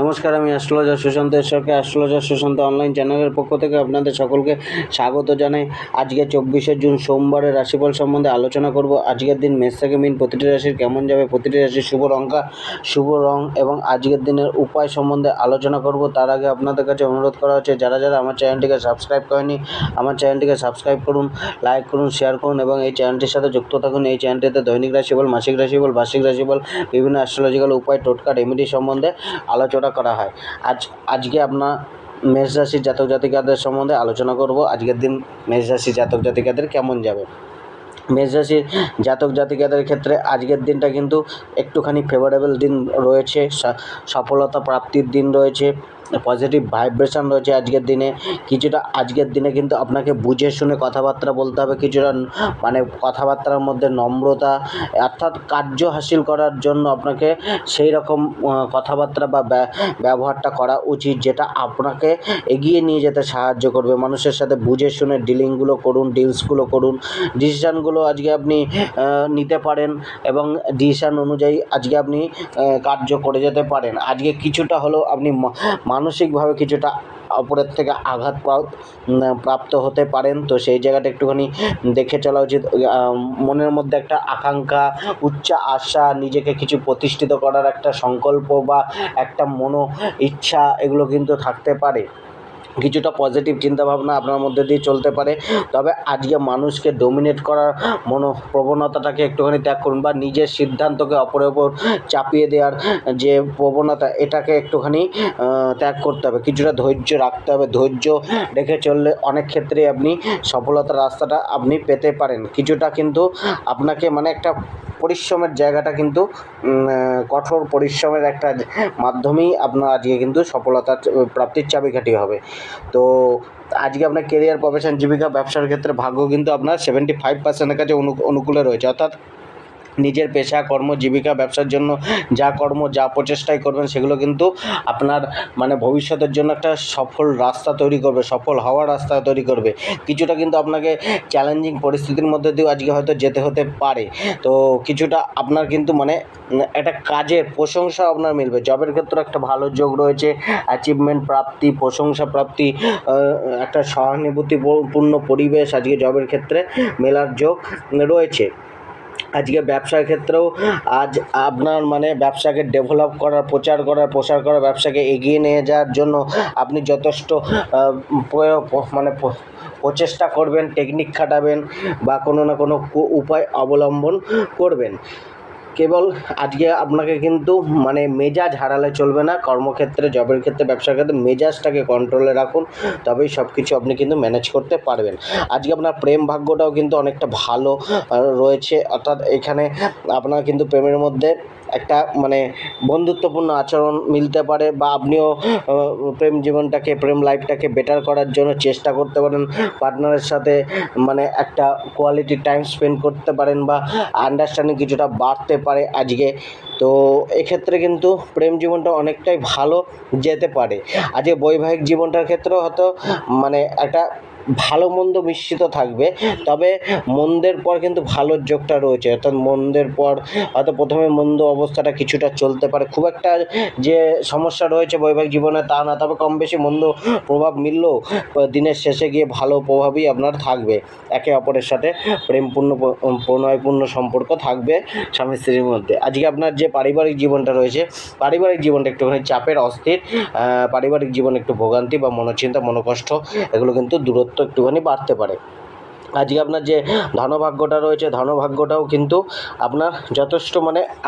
নমস্কার, আমি অ্যাস্ট্রোলজার সুশান্ত ঈশ্বরকে অ্যাস্ট্রোলজার সুশান্ত অনলাইন চ্যানেলের পক্ষ থেকে আপনাদের সকলকে স্বাগত জানাই। আজকে 24 জুন সোমবারের রাশিফল সম্বন্ধে আলোচনা করব। আজকের দিন মেষ থেকে মিন প্রতিটি রাশির কেমন যাবে, প্রতিটি রাশির শুভ সংখ্যা, শুভ রং এবং আজকের দিনের উপায় সম্বন্ধে আলোচনা করব। তার আগে আপনাদের কাছে অনুরোধ করা হচ্ছে, যারা যারা আমার চ্যানেলটিকে সাবস্ক্রাইব করেনি, আমার চ্যানেলটিকে সাবস্ক্রাইব করুন, লাইক করুন, শেয়ার করুন এবং এই চ্যানেলটির সাথে যুক্ত থাকুন। এই চ্যানেলটিতে দৈনিক রাশিফল, মাসিক রাশিফল, বার্ষিক রাশিফল, বিভিন্ন অ্যাস্ট্রোলজিক্যাল উপায়, টোটকা, রেমেডি সম্বন্ধে আলোচনা করা হয়। আজকে আপনার মেষ রাশির জাতক জাতিকাদের সম্বন্ধে আলোচনা করব। আজকের দিন মেষ রাশির জাতক জাতিকাদের কেমন যাবে। মেষ রাশির জাতক জাতিকাদের ক্ষেত্রে আজকের দিনটা কিন্তু একটুখানি ফেভারেবল দিন রয়েছে, সফলতা প্রাপ্তির দিন রয়েছে, পজিটিভ ভাইব্রেশন রয়েছে আজকের দিনে। কিছুটা আজকের দিনে কিন্তু আপনাকে বুঝে শুনে কথাবার্তা বলতে হবে, কিছুটা মানে কথাবার্তার মধ্যে নম্রতা, অর্থাৎ কার্য হাসিল করার জন্য আপনাকে সেই রকম কথাবার্তা বা ব্যবহারটা করা উচিত, যেটা আপনাকে এগিয়ে নিয়ে যেতে সাহায্য করবে। মানুষের সাথে বুঝে শুনে ডিলিংগুলো করুন, ডিলসগুলো করুন, ডিসিশানগুলো আজকে আপনি নিতে পারেন এবং ডিসিশান অনুযায়ী আজকে আপনি কার্য করে যেতে পারেন। আজকে কিছুটা হলেও আপনি মানসিকভাবে কিছুটা অপরের থেকে আঘাত প্রাপ্ত হতে পারেন, তো সেই জায়গাটা একটুখানি দেখে চলা উচিত। মনের মধ্যে একটা আকাঙ্ক্ষা, উচ্চ আশা, নিজেকে কিছু প্রতিষ্ঠিত করার একটা সংকল্প বা একটা ইচ্ছা, এগুলো কিন্তু থাকতে পারে। কিছুটা পজিটিভ চিন্তাভাবনা আপনার মধ্যে দিয়ে চলতে পারে। তবে আজকে মানুষকে ডমিনেট করার প্রবণতাটাকে একটুখানি ত্যাগ করুন, বা নিজের সিদ্ধান্তকে অপরের ওপর চাপিয়ে দেওয়ার যে প্রবণতা, এটাকে একটুখানি ত্যাগ করতে হবে। কিছুটা ধৈর্য রাখতে হবে। ধৈর্য রেখে চললে অনেক ক্ষেত্রে আপনি সফলতার রাস্তাটা আপনি পেতে পারেন। কিছুটা কিন্তু আপনাকে একটা পরিশ্রমের জায়গাটা কিন্তু কঠোর পরিশ্রমের একটা মাধ্যমেই আপনার আজকে কিন্তু সফলতা প্রাপ্তির চাবিকাঠি হবে। তো আজকে আপনার কেরিয়ার, প্রফেশন, জীবিকা, ব্যবসার ক্ষেত্রে ভাগ্য কিন্তু আপনার 75%-এর কাছে অনুকূলে রয়েছে। অর্থাৎ নিজের পেশা, কর্ম, জীবিকা, ব্যবসার জন্য যা কর্ম, যা প্রচেষ্টাই করবেন, সেগুলো কিন্তু আপনার ভবিষ্যতের জন্য একটা সফল রাস্তা তৈরি করবে, সফল হওয়ার রাস্তা তৈরি করবে। কিছুটা কিন্তু আপনাকে চ্যালেঞ্জিং পরিস্থিতির মধ্যে দিয়েও আজকে হয়তো যেতে হতে পারে। তো কিছুটা আপনার কিন্তু একটা কাজের প্রশংসা আপনার মিলবে। জবের ক্ষেত্রে একটা ভালো যোগ রয়েছে, অ্যাচিভমেন্ট প্রাপ্তি, প্রশংসা প্রাপ্তি, একটা সহানুভূতিপূর্ণ পরিবেশ আজকে জবের ক্ষেত্রে মেলার যোগ রয়েছে। আজকে ব্যবসার ক্ষেত্রেও আজ আপনার ব্যবসাকে ডেভেলপ করার, প্রসার করার, ব্যবসাকে এগিয়ে নিয়ে যাওয়ার জন্য আপনি যথেষ্ট প্রচেষ্টা করবেন, টেকনিক খাটাবেন বা কোনো না কোনো উপায় অবলম্বন করবেন। কেবল আজকে আপনাকে কিন্তু মেজাজ হারালে চলবে না। কর্মক্ষেত্রে, জবের ক্ষেত্রে, ব্যবসার ক্ষেত্রে মেজাজটাকে কন্ট্রোলে রাখুন, তবেই সব কিছু আপনি কিন্তু ম্যানেজ করতে পারবেন। আজকে আপনার প্রেম ভাগ্যটাও কিন্তু অনেকটা ভালো রয়েছে। অর্থাৎ এখানে আপনার কিন্তু প্রেমের মধ্যে একটা বন্ধুত্বপূর্ণ আচরণ মিলতে পারে, বা আপনিও প্রেম লাইফটাকে বেটার করার জন্য চেষ্টা করতে পারেন। পার্টনারের সাথে একটা কোয়ালিটি টাইম স্পেন্ড করতে পারেন, বা আন্ডারস্ট্যান্ডিং কিছুটা বাড়তে পারে আজকে। তো এক্ষেত্রে কিন্তু প্রেম জীবনটা অনেকটাই ভালো যেতে পারে। আজকে বৈবাহিক জীবনটার ক্ষেত্রেও হয়তো একটা ভালো মন্দ মিশ্রিত থাকবে, তবে মন্দের পর কিন্তু ভালোর যোগটা রয়েছে। অর্থাৎ মন্দের পর হয়তো প্রথমে মন্দ অবস্থাটা কিছুটা চলতে পারে, খুব একটা যে সমস্যা রয়েছে বৈবাহিক জীবনে তা না, তবে কম বেশি মন্দ প্রভাব মিললেও দিনের শেষে গিয়ে ভালো প্রভাবই আপনার থাকবে। একে অপরের সাথে প্রেমপূর্ণ, প্রণয়পূর্ণ সম্পর্ক থাকবে স্বামী স্ত্রীর মধ্যে। আজকে আপনার যে পারিবারিক জীবনটা রয়েছে, পারিবারিক জীবনটা একটুখানি চাপের, অস্থির, পারিবারিক জীবন একটু ভোগান্তি বা মনোচিন্তা, মনোকষ্ট, এগুলো কিন্তু দূরত্ব একটুখানি বাড়তে পারে। আজকে আপনার যে ধনভাগ্যটা রয়েছে, ধনভাগ্যটাও কিন্তু আপনার যথেষ্ট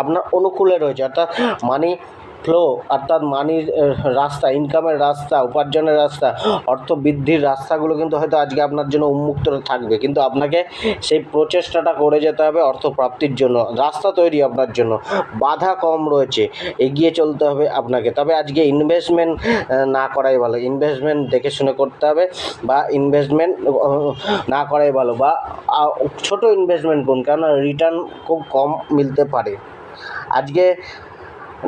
আপনার অনুকূলে রয়েছে। অর্থাৎ মানি ফ্লো, অর্থাৎ মানির রাস্তা, ইনকামের রাস্তা, উপার্জনের রাস্তা, অর্থ বৃদ্ধির রাস্তাগুলো কিন্তু হয়তো আজকে আপনার জন্য উন্মুক্ত থাকবে, কিন্তু আপনাকে সেই প্রচেষ্টাটা করে যেতে হবে অর্থ প্রাপ্তির জন্য। রাস্তা তৈরি আপনার জন্য, বাধা কম রয়েছে, এগিয়ে চলতে হবে আপনাকে। তবে আজকে ইনভেস্টমেন্ট না করাই ভালো, ইনভেস্টমেন্ট দেখে শুনে করতে হবে, বা ইনভেস্টমেন্ট না করাই ভালো, বা ছোটো ইনভেস্টমেন্ট করুন, কারণ রিটার্ন খুব কম মিলতে পারে। আজকে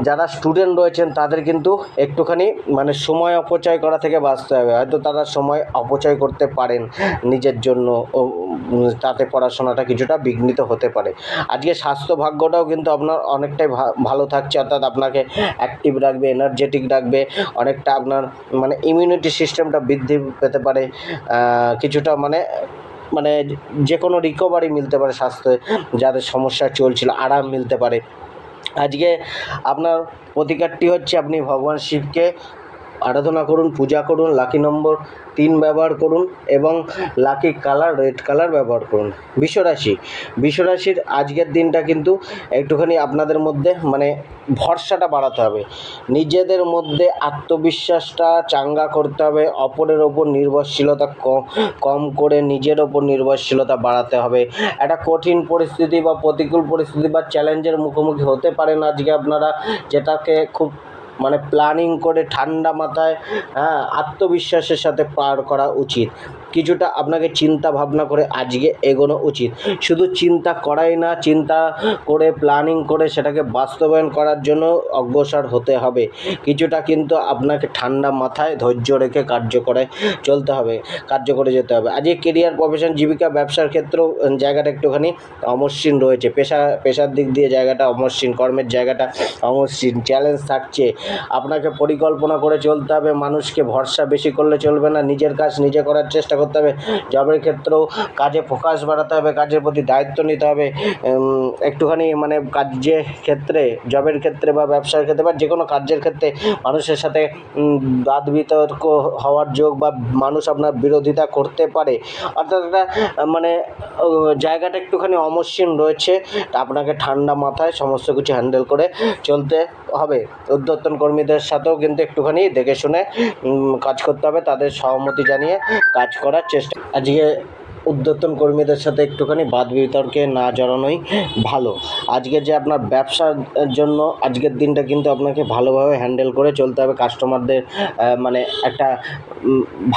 যারা স্টুডেন্ট রয়েছেন তাদের কিন্তু একটুখানি মানে সময় অপচয় করা থেকে বাঁচতে হবে। হয়তো তারা সময় অপচয় করতে পারেন নিজের জন্য, তাতে পড়াশোনাটা কিছুটা বিঘ্নিত হতে পারে। আজকে স্বাস্থ্য ভাগ্যটাও কিন্তু আপনার অনেকটাই ভালো থাকছে, অর্থাৎ আপনাকে অ্যাক্টিভ রাখবে, এনার্জেটিক রাখবে, অনেকটা আপনার মানে ইমিউনিটি সিস্টেমটা বৃদ্ধি পেতে পারে, কিছুটা মানে মানে যে কোনো রিকভারি মিলতে পারে, স্বাস্থ্যে যাদের সমস্যা চলছিল আরাম মিলতে পারে। আজকে আপনার প্রতিকারটি হচ্ছে আপনি ভগবান শিবকে আরাধনা করুন, পূজা করুন, লাকি নম্বর 3 ব্যবহার করুন এবং লাকি কালার রেড কালার ব্যবহার করুন। বিশ্বরাশির আজকের দিনটা কিন্তু একটুখানি আপনাদের মধ্যে মানে ভরসাটা বাড়াতে হবে, নিজেদের মধ্যে আত্মবিশ্বাসটা চাঙ্গা করতে হবে, অপরের ওপর নির্ভরশীলতা কম করে নিজের ওপর নির্ভরশীলতা বাড়াতে হবে। একটা কঠিন পরিস্থিতি বা প্রতিকূল পরিস্থিতি বা চ্যালেঞ্জের মুখোমুখি হতে পারেন আজকে আপনারা, যেটাকে খুব মানে প্ল্যানিং করে ঠান্ডা মাথায় আত্মবিশ্বাসের সাথে পার করা উচিত। কিছুটা আপনাকে চিন্তা ভাবনা করে আজকে এগোনো উচিত। শুধু চিন্তা করাই না, চিন্তা করে প্ল্যানিং করে সেটাকে বাস্তবায়ন করার জন্য অগ্রসর হতে হবে। কিছুটা কিন্তু আপনাকে ঠান্ডা মাথায় ধৈর্য রেখে কার্য করে যেতে হবে। আজকে কেরিয়ার, প্রফেশন, জীবিকা, ব্যবসার ক্ষেত্রেও জায়গাটা একটুখানি অমসৃণ রয়েছে। পেশার দিক দিয়ে জায়গাটা অমসৃণ, কর্মের জায়গাটা অমসৃণ, চ্যালেঞ্জ থাকছে। আপনাকে পরিকল্পনা করে চলতে হবে, মানুষকে ভরসা বেশি করলে চলবে না, নিজের কাজ নিজে করার চেষ্টা করতে হবে। জবের ক্ষেত্রেও কাজে ফোকাস বাড়াতে হবে, কাজের প্রতি দায়িত্ব নিতে হবে। একটুখানি মানে কাজের ক্ষেত্রে, জবের ক্ষেত্রে বা ব্যবসার ক্ষেত্রে বা যে কোনো কার্যের ক্ষেত্রে মানুষের সাথে বাদ বিতর্ক হওয়ার যোগ বা মানুষ আপনার বিরোধিতা করতে পারে, অর্থাৎ একটা মানে জায়গাটা একটুখানি অমসৃণ রয়েছে। আপনাকে ঠান্ডা মাথায় সমস্ত কিছু হ্যান্ডেল করে চলতে হবে। ঊর্ধ্বতন কর্মীদের সাথেও কিন্তু একটুখানি দেখে শুনে কাজ করতে হবে, তাদের সহমতি জানিয়ে কাজ করার চেষ্টা। আজকে ঊর্ধ্বতন কর্মীদের সাথে একটুখানি বাদ বিতর্কে না জড়ানোই ভালো। আজকে যে আপনার ব্যবসার জন্য আজকের দিনটা কিন্তু আপনাকে ভালোভাবে হ্যান্ডেল করে চলতে হবে। কাস্টমারদের মানে একটা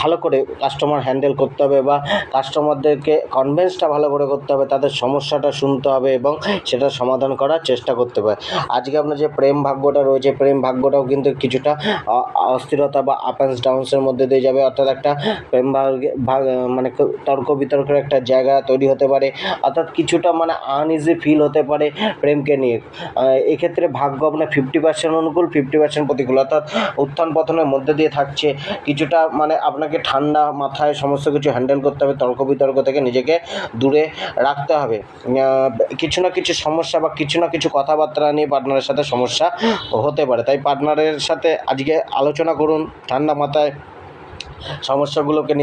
ভালো করে কাস্টমার হ্যান্ডেল করতে হবে বা কাস্টমারদেরকে কনভিন্সটা ভালো করে করতে হবে, তাদের সমস্যাটা শুনতে হবে এবং সেটা সমাধান করার চেষ্টা করতে হবে। আজকে আপনার যে প্রেম ভাগ্যটা রয়েছে, প্রেম ভাগ্যটাও কিন্তু কিছুটা অস্থিরতা বা আপ অ্যান্ড ডাউন্সের মধ্যে দিয়ে যাবে, অর্থাৎ একটা প্রেম মানে তর্ক বিতর্কের একটা জায়গা তৈরি হতে পারে, অর্থাৎ কিছুটা মানে আনইজি ফিল হতে পারে প্রেমকে নিয়ে। এক্ষেত্রে ভাগ্য আপনার 50% অনুকূল, 50% প্রতিকূল, অর্থাৎ উত্থান পতনের মধ্যে দিয়ে থাকছে। কিছুটা মানে আপনাকে ঠান্ডা মাথায় সমস্ত কিছু হ্যান্ডেল করতে হবে, তর্ক বিতর্ক থেকে নিজেকে দূরে রাখতে হবে। কিছু না কিছু সমস্যা বা কিছু না কিছু কথাবার্তা নিয়ে পার্টনারের সাথে সমস্যা হতে পারে, তাই পার্টনারের সাথে আজকে আলোচনা করুন, ঠান্ডা মাথায় সমস্যাগুলোকে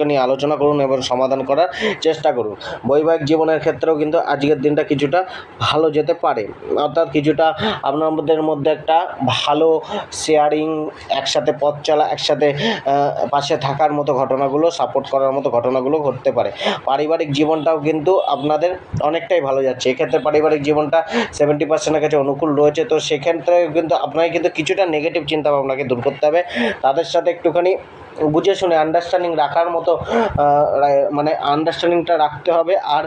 নিয়ে আলোচনা করুন এবং সমাধান করার চেষ্টা করুন। বৈবাহিক জীবনের ক্ষেত্রেও কিন্তু আজকের দিনটা কিছুটা ভালো যেতে পারে, অর্থাৎ কিছুটা আপনাদের মধ্যে একটা ভালো শেয়ারিং, একসাথে পথ চলা, একসাথে পাশে থাকার মতো ঘটনাগুলো, সাপোর্ট করার মতো ঘটনাগুলো ঘটতে পারে। পারিবারিক জীবনটাও কিন্তু আপনাদের অনেকটাই ভালো যাচ্ছে। এক্ষেত্রে পারিবারিক জীবনটা 70%-এর কাছে অনুকূল রয়েছে, তো সেক্ষেত্রে কিন্তু আপনাকে কিন্তু কিছুটা নেগেটিভ চিন্তাভাবনাকে দূর করতে হবে। তাদের সাথে একটুখানি বুঝে শুনে আন্ডারস্ট্যান্ডিং রাখার মতো মানে আন্ডারস্ট্যান্ডিংটা রাখতে হবে। আর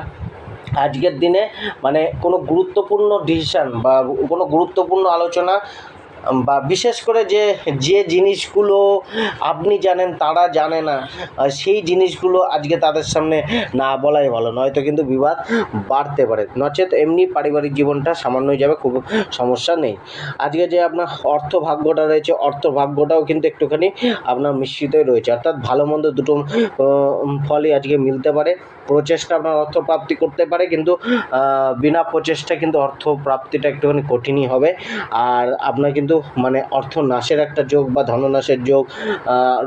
আজকের দিনে মানে কোনো গুরুত্বপূর্ণ ডিসিশান বা কোনো গুরুত্বপূর্ণ আলোচনা বা বিশেষ করে যে জিনিসগুলো আপনি জানেন তারা জানে না, সেই জিনিসগুলো আজকে তাদের সামনে না বলাই ভালো, নয়তো কিন্তু বিবাদ বাড়তে পারে, নচেত এমনি পারিবারিক জীবনটা সামান্যই যাবে, খুব সমস্যা নেই। আজকে যে আপনার অর্থ ভাগ্যটা রয়েছে, অর্থ ভাগ্যটাও কিন্তু একটুখানি আপনার মিশ্রিতই রয়েছে, অর্থাৎ ভালো মন্দ দুটো ফলই আজকে মিলতে পারে। প্রচেষ্টা আপনার অর্থ প্রাপ্তি করতে পারে, কিন্তু বিনা প্রচেষ্টায় কিন্তু অর্থ প্রাপ্তিটা একটুখানি কঠিনই হবে। আর আপনার কিন্তু মানে অর্থ নাশের একটা যোগ বা ধননাশের যোগ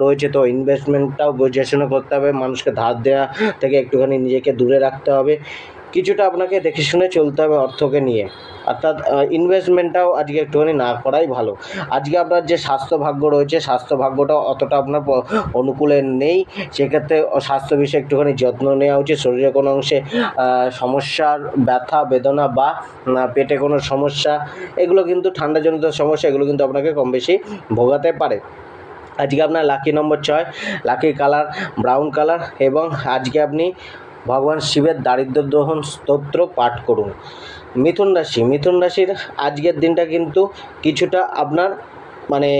রয়েছে, তো ইনভেস্টমেন্টটাও বুঝে শুনে করতে হবে, মানুষকে ধার দেওয়া থেকে একটুখানি নিজেকে দূরে রাখতে হবে, কিছুটা আপনাকে দেখে শুনে চলতে হবে অর্থকে নিয়ে, অর্থাৎ ইনভেস্টমেন্টটাও আজকে একটুখানি না করাই ভালো। আজকে আপনার যে স্বাস্থ্য ভাগ্য রয়েছে, স্বাস্থ্য ভাগ্যটাও অতটা আপনার অনুকূলে নেই, সেক্ষেত্রে স্বাস্থ্য বিষয়ে একটুখানি যত্ন নেওয়া উচিত। শরীরে কোনো অংশে সমস্যার ব্যথা বেদনা বা পেটে কোনো সমস্যা, এগুলো কিন্তু ঠান্ডাজনিত সমস্যা, এগুলো কিন্তু আপনাকে কম বেশি ভোগাতে পারে। আজকে আপনার লাকি নম্বর 6, লাকি কালার ব্রাউন কালার এবং আজকে আপনি ভগবান শিবের দারিদ্র্য দহন স্তোত্র পাঠ করুন। মিথুন রাশির আজকের দিনটা কিন্তু কিছুটা আপনার মানে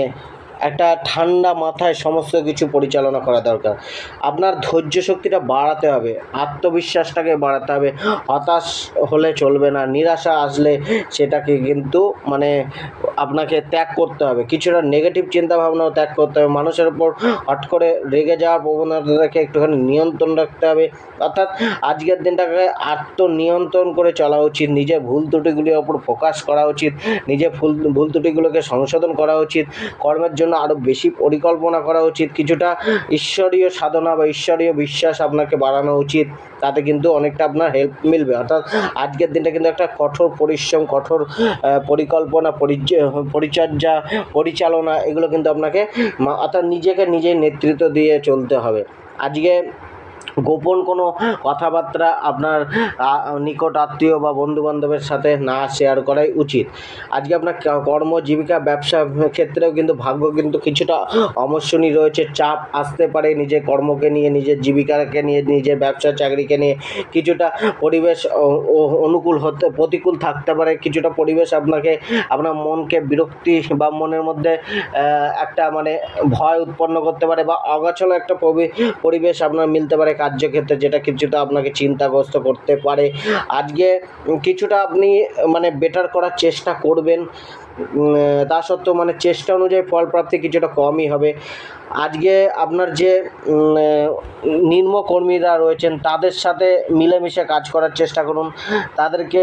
একটা ঠান্ডা মাথায় সমস্ত কিছু পরিচালনা করা দরকার। আপনার ধৈর্য শক্তিটা বাড়াতে হবে, আত্মবিশ্বাসটাকে বাড়াতে হবে। হতাশ হলে চলবে না, নিরাশা আসলে সেটাকে কিন্তু আপনাকে ত্যাগ করতে হবে। কিছুটা নেগেটিভ চিন্তাভাবনাও ত্যাগ করতে হবে। মানুষের উপর হট করে রেগে যাওয়ার প্রবণতাটাকে একটুখানি নিয়ন্ত্রণ রাখতে হবে। অর্থাৎ আজকের দিনটাকে আত্মনিয়ন্ত্রণ করে চলা উচিত। নিজের ভুল ত্রুটিগুলির ওপর ফোকাস করা উচিত, নিজের ভুল ত্রুটিগুলোকে সংশোধন করা উচিত, কর্মের জন্য আরও বেশি পরিকল্পনা করা উচিত। কিছুটা ঈশ্বরীয় সাধনা বা ঈশ্বরীয় বিশ্বাস আপনাকে বাড়ানো উচিত, তাতে কিন্তু অনেকটা আপনার হেল্প মিলবে। অর্থাৎ আজকের দিনটা কিন্তু একটা কঠোর পরিশ্রম, কঠোর পরিকল্পনা, পরিচর্যা, পরিচালনা, এগুলো কিন্তু আপনাকে অর্থাৎ নিজেকে নিজেই নেতৃত্ব দিয়ে চলতে হবে। আজকে গোপন কোনো কথাবার্তা আপনার নিকট আত্মীয় বা বন্ধুবান্ধবের সাথে না শেয়ার করাই উচিত। আজকে আপনার কর্ম, জীবিকা, ব্যবসা ক্ষেত্রেও কিন্তু ভাগ্য কিন্তু কিছুটা অমসৃণী রয়েছে। চাপ আসতে পারে নিজের কর্মকে নিয়ে, নিজের জীবিকাকে নিয়ে, নিজের ব্যবসা চাকরিকে নিয়ে। কিছুটা পরিবেশ প্রতিকূল থাকতে পারে। কিছুটা পরিবেশ আপনার মনকে বিরক্তি বা মনের মধ্যে একটা ভয় উৎপন্ন করতে পারে, বা অগোছালো একটা পরিবেশ আপনার মিলতে পারে কার্যক্ষেত্রে, যেটা কিছুটা আপনাকে চিন্তাগ্রস্ত করতে পারে। আজকে কিছুটা আপনি বেটার করার চেষ্টা করবেন, তা সত্ত্বেও চেষ্টা অনুযায়ী ফল প্রাপ্তি কিছুটা কমই হবে। আজকে আপনার যে নিম্নকর্মীরা রয়েছেন তাদের সাথে মিলেমিশে কাজ করার চেষ্টা করুন। তাদেরকে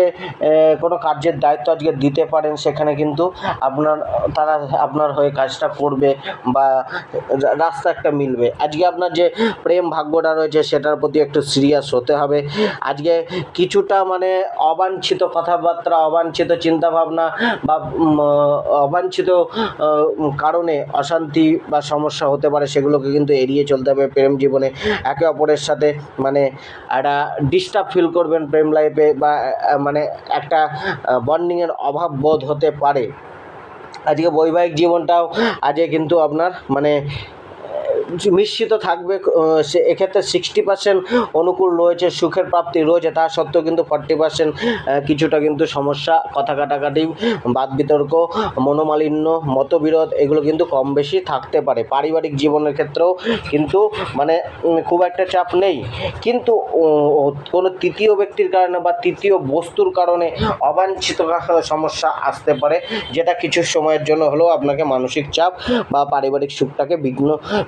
কোনো কার্যের দায়িত্ব আজকে দিতে পারেন, সেখানে কিন্তু তারা আপনার হয়ে কাজটা করবে বা রাস্তা একটা মিলবে। আজকে আপনার যে প্রেম ভাগ্যটা রয়েছে সেটার প্রতি একটু সিরিয়াস হতে হবে। আজকে কিছুটা অবাঞ্ছিত কথাবার্তা, অবাঞ্ছিত চিন্তাভাবনা বা অবাঞ্ছিত কারণে অশান্তি বা সমস্যা হতে পারে, সেগুলোকে কিন্তু এড়িয়ে চলতে হবে। প্রেম জীবনে একে অপরের সাথে একটা ডিস্টার্ব ফিল করবেন প্রেম লাইফে, বা একটা বন্ডিংয়ের অভাব বোধ হতে পারে। আজকে বৈবাহিক জীবনটাও আজকে কিন্তু আপনার মিশ্রিত থাকবে। এক্ষেত্রে 60% অনুকূল রয়েছে, সুখের প্রাপ্তি রয়েছে। তা সত্ত্বেও কিন্তু 40% কিছুটা কিন্তু সমস্যা, কথা কাটাকাটি, বাদ বিতর্ক, মনোমালিন্য, মতবিরোধ, এগুলো কিন্তু কম বেশি থাকতে পারে। পারিবারিক জীবনের ক্ষেত্রেও কিন্তু খুব একটা চাপ নেই, কিন্তু কোনো তৃতীয় ব্যক্তির কারণে বা তৃতীয় বস্তুর কারণে অবাঞ্ছিত সমস্যা আসতে পারে, যেটা কিছু সময়ের জন্য হলেও আপনাকে মানসিক চাপ বা পারিবারিক সুখটাকে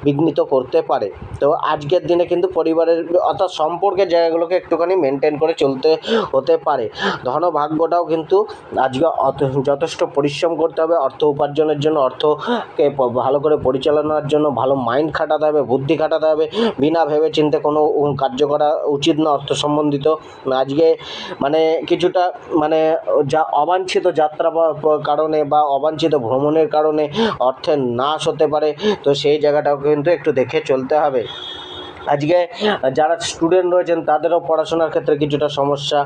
বিঘ্নিত করতে পারে। তো আজকের দিনে কিন্তু পরিবারের অর্থাৎ সম্পর্কের জায়গাগুলোকে একটুখানি মেনটেন করে চলতে হতে পারে। ধনভাগ্যটাও কিন্তু আজকে যথেষ্ট পরিশ্রম করতে হবে অর্থ উপার্জনের জন্য, অর্থকে ভালো করে পরিচালনার জন্য ভালো মাইন্ড খাটাতে হবে, বুদ্ধি খাটাতে হবে। বিনা ভেবে চিন্তে কোনো কার্য করা উচিত না অর্থ সম্বন্ধিত। আজকে কিছুটা যা অবাঞ্ছিত যাত্রা কারণে বা অবাঞ্ছিত ভ্রমণের কারণে অর্থের নাশ হতে পারে, তো সেই জায়গাটাও কিন্তু একটু দেখে চলতে হবে। আজকে যারা স্টুডেন্ট রয়েছেন তাদেরও পড়াশোনার ক্ষেত্রে কিছুটা সমস্যা,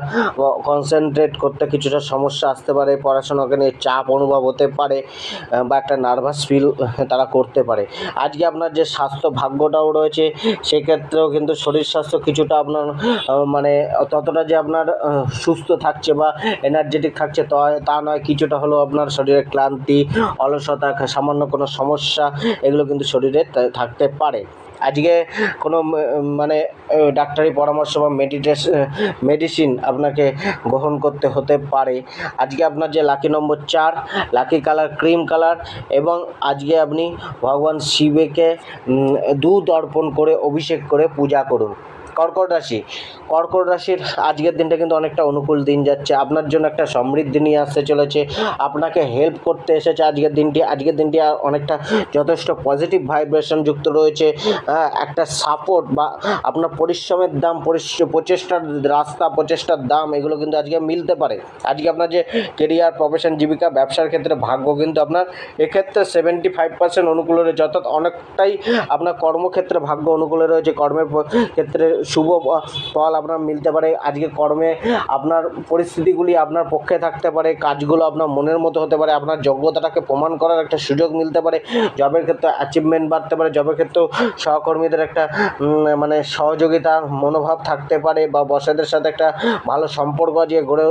কনসেন্ট্রেট করতে কিছুটা সমস্যা আসতে পারে, পড়াশোনাকে নিয়ে চাপ অনুভব হতে পারে বা একটা নার্ভাস ফিল তারা করতে পারে। আজকে আপনার যে স্বাস্থ্য ভাগ্যটাও রয়েছে সেক্ষেত্রেও কিন্তু শরীর স্বাস্থ্য কিছুটা আপনার ততটা যে আপনার সুস্থ থাকছে বা এনার্জেটিক থাকছে তা নয়। কিছুটা হলেও আপনার শরীরে ক্লান্তি, অলসতা, সামান্য কোনো সমস্যা, এগুলো কিন্তু শরীরে থাকতে পারে। আজকে কোনো ডাক্তারি পরামর্শ বা মেডিসিন আপনাকে গ্রহণ করতে হতে পারে। আজকে আপনার যে লাকি নম্বর 4, লাকি কালার ক্রিম কালার, এবং আজকে আপনি ভগবান শিবকে দুধ অর্পণ করে অভিষেক করে পূজা করুন। কর্কট রাশির আজকের দিনটা কিন্তু অনেকটা অনুকূল দিন যাচ্ছে। আপনার জন্য একটা সমৃদ্ধি নিয়ে আসতে চলেছে, আপনাকে হেল্প করতে এসেছে আজকের দিনটি অনেকটা যথেষ্ট পজিটিভ ভাইব্রেশন যুক্ত রয়েছে। একটা সাপোর্ট বা আপনার পরিশ্রমের দাম, প্রচেষ্টার রাস্তা, প্রচেষ্টার দাম, এগুলো কিন্তু আজকে মিলতে পারে। আজকে আপনার যে কেরিয়ার, প্রফেশন, জীবিকা, ব্যবসার ক্ষেত্রে ভাগ্য কিন্তু আপনার এক্ষেত্রে 75% অনুকূলে রয়েছে। অর্থাৎ অনেকটাই আপনার কর্মক্ষেত্রে ভাগ্য অনুকূলে রয়েছে। কর্মের ক্ষেত্রে শুভ ফল আপনার মিলতে পারে। আজকে কর্মে আপনার পরিস্থিতিগুলি আপনার পক্ষে থাকতে পারে, কাজগুলো আপনার মনের মতো হতে পারে, আপনার যোগ্যতাটাকে প্রমাণ করার একটা সুযোগ মিলতে পারে। জবের ক্ষেত্রে অ্যাচিভমেন্ট বাড়তে পারে, জবের ক্ষেত্রেও সহকর্মীদের একটা মানে সহযোগিতার মনোভাব থাকতে পারে, বা বসেদের সাথে একটা ভালো সম্পর্ক আজকে গড়ে